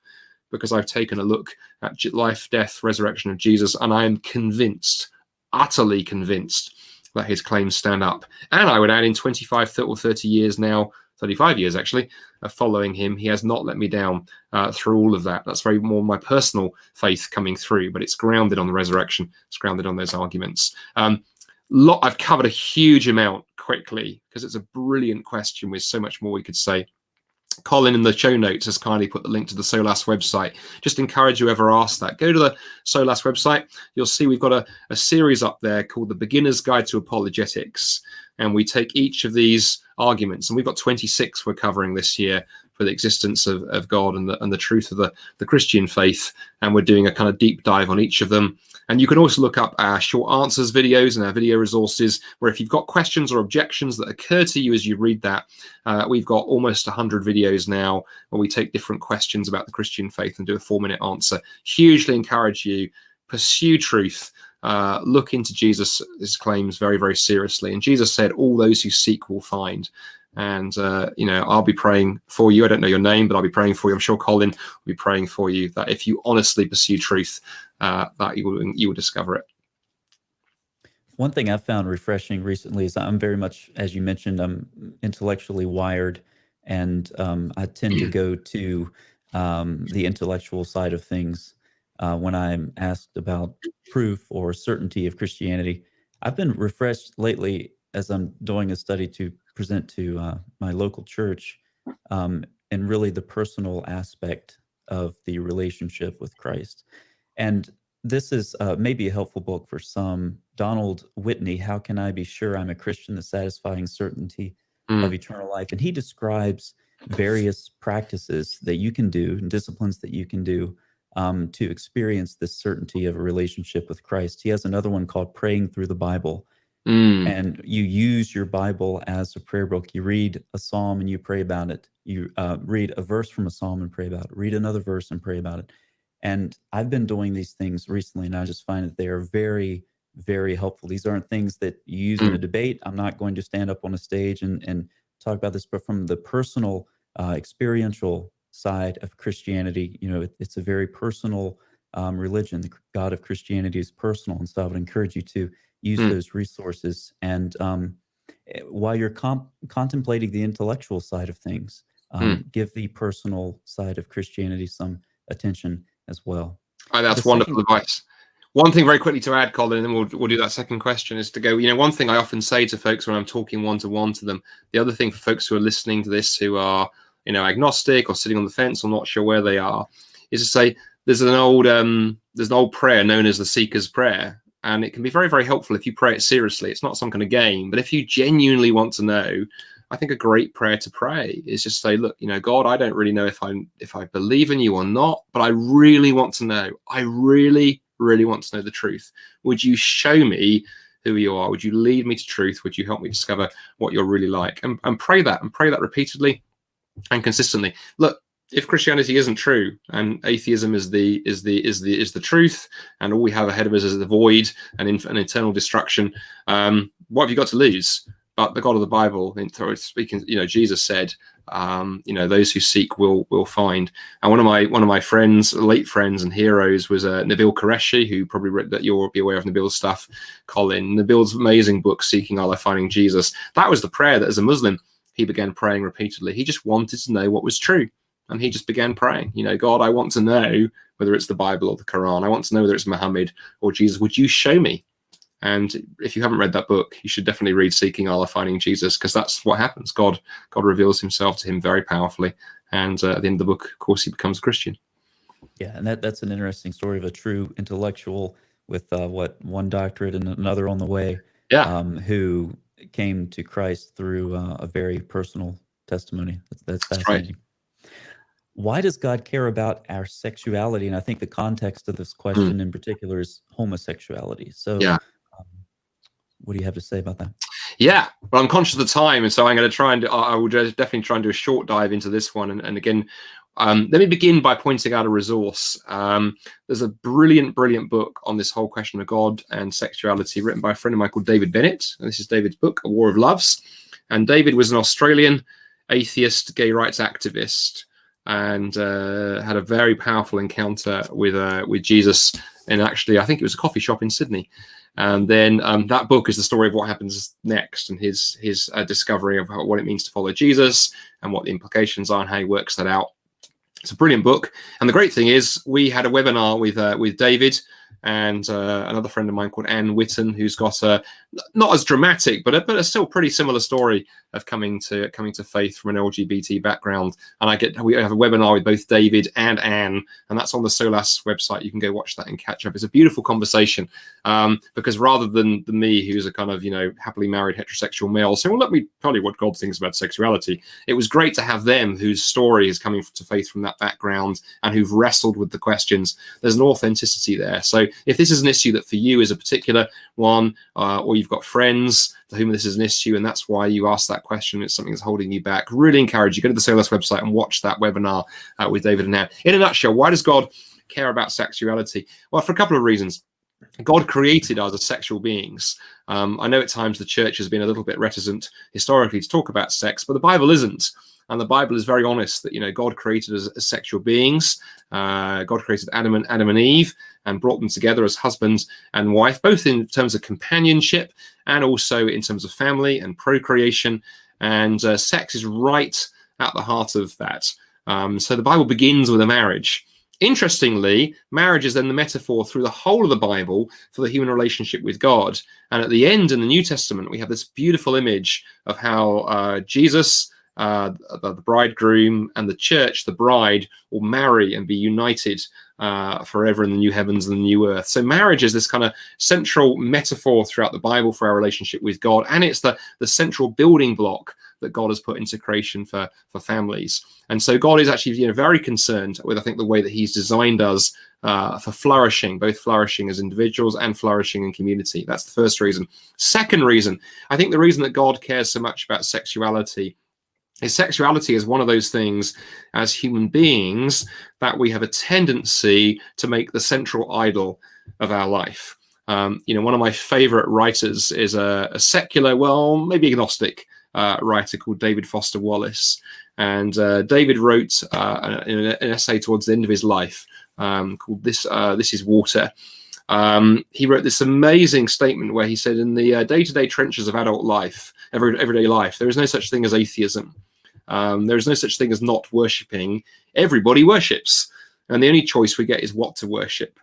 because I've taken a look at life, death, resurrection of Jesus, and I am convinced, utterly convinced, that his claims stand up. And I would add, in 25 or 30 years now, 35 years actually, of following him, he has not let me down through all of that. That's very more my personal faith coming through, but it's grounded on the resurrection. It's grounded on those arguments. I've covered a huge amount quickly because it's a brilliant question with so much more we could say. Colin in the show notes has kindly put the link to the SOLAS website. Just encourage whoever asked that. Go to the SOLAS website. You'll see we've got a series up there called The Beginner's Guide to Apologetics. And we take each of these arguments, and we've got 26 we're covering this year for the existence of God and the truth of the Christian faith. And we're doing a kind of deep dive on each of them. And you can also look up our short answers videos and our video resources, where if you've got questions or objections that occur to you as you read that, we've got almost 100 videos now where we take different questions about the Christian faith and do a 4-minute answer. Hugely encourage you, pursue truth, look into Jesus' claims very, very seriously. And Jesus said, all those who seek will find. And, I'll be praying for you. I don't know your name, but I'll be praying for you. I'm sure Colin will be praying for you, that if you honestly pursue truth, that you will discover it. One thing I've found refreshing recently is I'm very much, as you mentioned, I'm intellectually wired, and I tend to go to the intellectual side of things when I'm asked about proof or certainty of Christianity. I've been refreshed lately as I'm doing a study to present to my local church, and really the personal aspect of the relationship with Christ. And this is maybe a helpful book for some. Donald Whitney, How Can I Be Sure I'm a Christian? The Satisfying Certainty of Mm, Eternal Life. And he describes various practices that you can do and disciplines that you can do to experience this certainty of a relationship with Christ. He has another one called Praying Through the Bible, mm, and you use your Bible as a prayer book. You read a psalm and you pray about it. You read a verse from a psalm and pray about it. Read another verse and pray about it. And I've been doing these things recently, and I just find that they are very, very helpful. These aren't things that you use in mm, a debate. I'm not going to stand up on a stage and talk about this, but from the personal, experiential side of Christianity, it's a very personal religion. The God of Christianity is personal, and so I would encourage you to use mm, those resources. And while you're contemplating the intellectual side of things, mm. give the personal side of Christianity some attention as well. Oh, The that's wonderful second, advice. One thing very quickly to add, Colin, and then we'll do that second question, is to go, one thing I often say to folks when I'm talking one-to-one to them, the other thing for folks who are listening to this who are, agnostic or sitting on the fence or not sure where they are, is to say there's an old prayer known as the Seeker's Prayer. And it can be very, very helpful if you pray it seriously. It's not some kind of game, but if you genuinely want to know, I think a great prayer to pray is just say, look, God, I don't really know if I believe in you or not, but I really want to know. I really, really want to know the truth. Would you show me who you are? Would you lead me to truth? Would you help me discover what you're really like? And pray that repeatedly and consistently. Look, if Christianity isn't true and atheism is the truth, and all we have ahead of us is the void and an eternal destruction, what have you got to lose? But the God of the Bible, in speaking, Jesus said, those who seek will find. And one of my friends, late friends and heroes, was Nabil Qureshi, who probably read that. You'll be aware of Nabil's stuff, Colin. Nabil's amazing book, Seeking Allah, Finding Jesus. That was the prayer that, as a Muslim, he began praying repeatedly. He just wanted to know what was true. And he just began praying, God, I want to know whether it's the Bible or the Quran. I want to know whether it's Muhammad or Jesus. Would you show me? And if you haven't read that book, you should definitely read Seeking Allah, Finding Jesus, because that's what happens. God reveals himself to him very powerfully. And at the end of the book, of course, he becomes a Christian. yeah, and that's an interesting story of a true intellectual with one doctorate and another on the way, Yeah, who came to Christ through a very personal testimony. That's that's right. fascinating. Why does God care about our sexuality? And I think the context of this Mm, question in particular is homosexuality. So, yeah. what do you have to say about that? Yeah, but I'm conscious of the time, and so I'm going to try and I will definitely try and do a short dive into this one. And again, let me begin by pointing out a resource. There's a brilliant book on this whole question of God and sexuality, written by a friend of mine called David Bennett. And this is David's book, A War of Loves. And David was an Australian atheist gay rights activist, and had a very powerful encounter with Jesus. And actually, I think it was a coffee shop in Sydney. And then that book is the story of what happens next, and his discovery of what it means to follow Jesus and what the implications are and how he works that out. It's a brilliant book. And the great thing is we had a webinar with David and another friend of mine called Anne Witten, who's got a not as dramatic, but a still pretty similar story of coming to faith from an LGBT background. And we have a webinar with both David and Anne, and that's on the SOLAS website. You can go watch that and catch up. It's a beautiful conversation, because rather than me, who's a kind of happily married heterosexual male, saying, well, let me tell you what God thinks about sexuality, it was great to have them whose story is coming to faith from that background and who've wrestled with the questions. There's an authenticity there. So if this is an issue that for you is a particular one, or you've got friends for whom this is an issue, and that's why you asked that question, it's something that's holding you back, really encourage you, go to the SOLAS website and watch that webinar with David and Anne. In a nutshell, why does God care about sexuality? Well, for a couple of reasons. God created us as sexual beings. I know at times the church has been a little bit reticent historically to talk about sex, but the Bible isn't. And the Bible is very honest that, God created us as sexual beings. God created Adam and Eve and brought them together as husband and wife, both in terms of companionship and also in terms of family and procreation. And sex is right at the heart of that. So the Bible begins with a marriage. Interestingly, marriage is then the metaphor through the whole of the Bible for the human relationship with God. And at the end in the New Testament, we have this beautiful image of how Jesus, the bridegroom, and the church, the bride, will marry and be united forever in the new heavens and the new earth. So marriage is this kind of central metaphor throughout the Bible for our relationship with God, and it's the central building block that God has put into creation for families. And so God is actually very concerned with, I think, the way that he's designed us for flourishing, both flourishing as individuals and flourishing in community. That's the first reason. Second reason, I think the reason that God cares so much about sexuality is sexuality is one of those things as human beings that we have a tendency to make the central idol of our life. One of my favorite writers is a secular, well, maybe agnostic writer called David Foster Wallace. And David wrote an essay towards the end of his life called This is Water. He wrote this amazing statement where he said, in the day-to-day trenches of adult life, everyday life, there is no such thing as atheism. There is no such thing as not worshipping. Everybody worships. And the only choice we get is what to worship.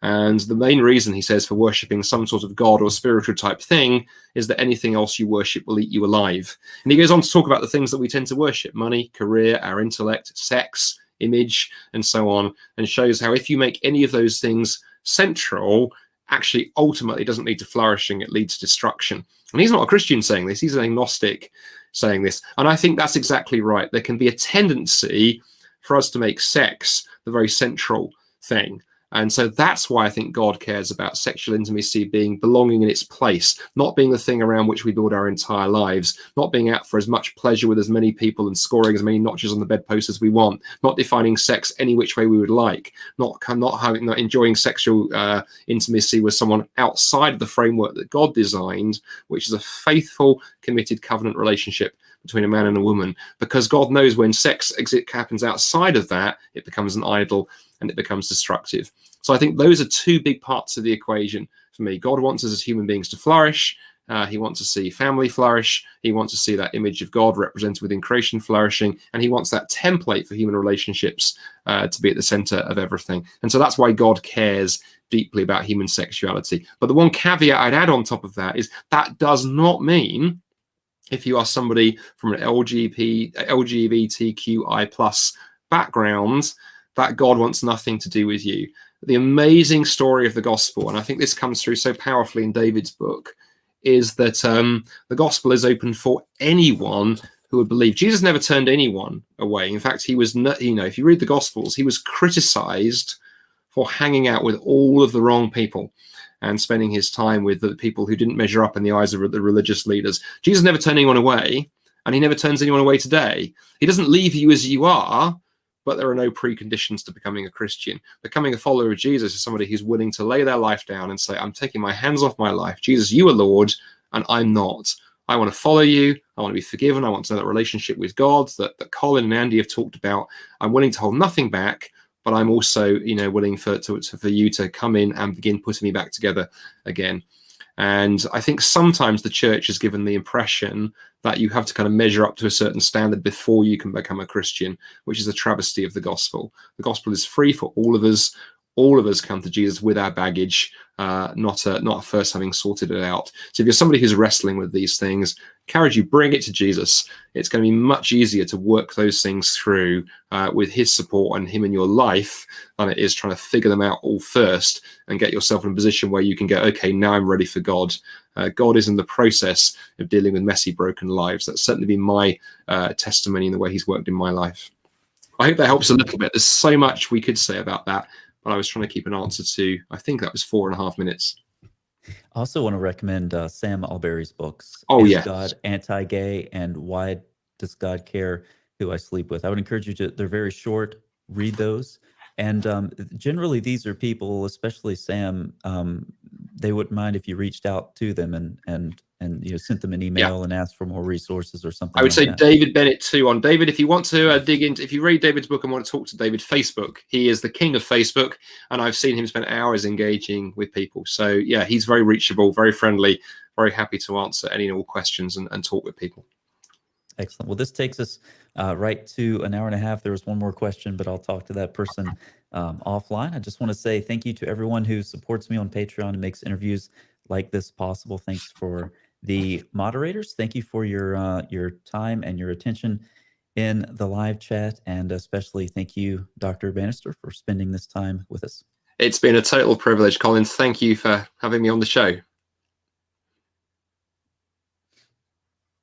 And the main reason, he says, for worshipping some sort of god or spiritual type thing is that anything else you worship will eat you alive. And he goes on to talk about the things that we tend to worship: money, career, our intellect, sex, image, and so on, and shows how if you make any of those things central, actually ultimately doesn't lead to flourishing, it leads to destruction. And he's not a Christian saying this, he's an agnostic saying this. And I think that's exactly right. There can be a tendency for us to make sex the very central thing. And so that's why I think God cares about sexual intimacy belonging in its place, not being the thing around which we build our entire lives, not being out for as much pleasure with as many people and scoring as many notches on the bedpost as we want, not defining sex any which way we would like, not enjoying sexual intimacy with someone outside of the framework that God designed, which is a faithful, committed covenant relationship between a man and a woman, because God knows when sex happens outside of that, it becomes an idol and it becomes destructive. So I think those are two big parts of the equation for me. God wants us as human beings to flourish. He wants to see family flourish. He wants to see that image of God represented within creation flourishing. And he wants that template for human relationships to be at the center of everything. And so that's why God cares deeply about human sexuality. But the one caveat I'd add on top of that is that does not mean, if you are somebody from an LGBTQI plus background, that God wants nothing to do with you. The amazing story of the gospel, and I think this comes through so powerfully in David's book, is that the gospel is open for anyone who would believe. Jesus never turned anyone away. In fact, he was, if you read the gospels, he was criticized for hanging out with all of the wrong people and spending his time with the people who didn't measure up in the eyes of the religious leaders. Jesus never turned anyone away, and he never turns anyone away today. He doesn't leave you as you are, but there are no preconditions to becoming a Christian. Becoming a follower of Jesus is somebody who's willing to lay their life down and say, I'm taking my hands off my life. Jesus, you are Lord, and I'm not. I want to follow you. I want to be forgiven. I want to know that relationship with God that Colin and Andy have talked about. I'm willing to hold nothing back, but I'm also, willing for you to come in and begin putting me back together again. And I think sometimes the church has given the impression that you have to kind of measure up to a certain standard before you can become a Christian, which is a travesty of the gospel. The gospel is free for all of us. All of us come to Jesus with our baggage, not first having sorted it out. So if you're somebody who's wrestling with these things, encourage you, bring it to Jesus. It's going to be much easier to work those things through with his support and him in your life than it is trying to figure them out all first and get yourself in a position where you can go, okay, now I'm ready for God. God is in the process of dealing with messy, broken lives. That's certainly been my testimony in the way he's worked in my life. I hope that helps a little bit. There's so much we could say about that, but I was trying to keep an answer to, I think that was 4.5 minutes. I also want to recommend Sam Alberry's books. Oh, Is yeah. God Anti-Gay and Why Does God Care Who I Sleep With? I would encourage you to, they're very short, read those. And generally these are people, especially Sam, they wouldn't mind if you reached out to them and sent them an email and asked for more resources or something. I would like say that. David Bennett too. On David, if you want to dig into, if you read David's book and want to talk to David, Facebook, he is the king of Facebook, and I've seen him spend hours engaging with people. So yeah, he's very reachable, very friendly, very happy to answer any and all questions and talk with people. Excellent. Well, this takes us right to an hour and a half. There was one more question, but I'll talk to that person offline. I just want to say thank you to everyone who supports me on Patreon and makes interviews like this possible. Thanks for the moderators. Thank you for your time and your attention in the live chat, and especially thank you, Dr. Bannister, for spending this time with us. It's been a total privilege, Collins. Thank you for having me on the show.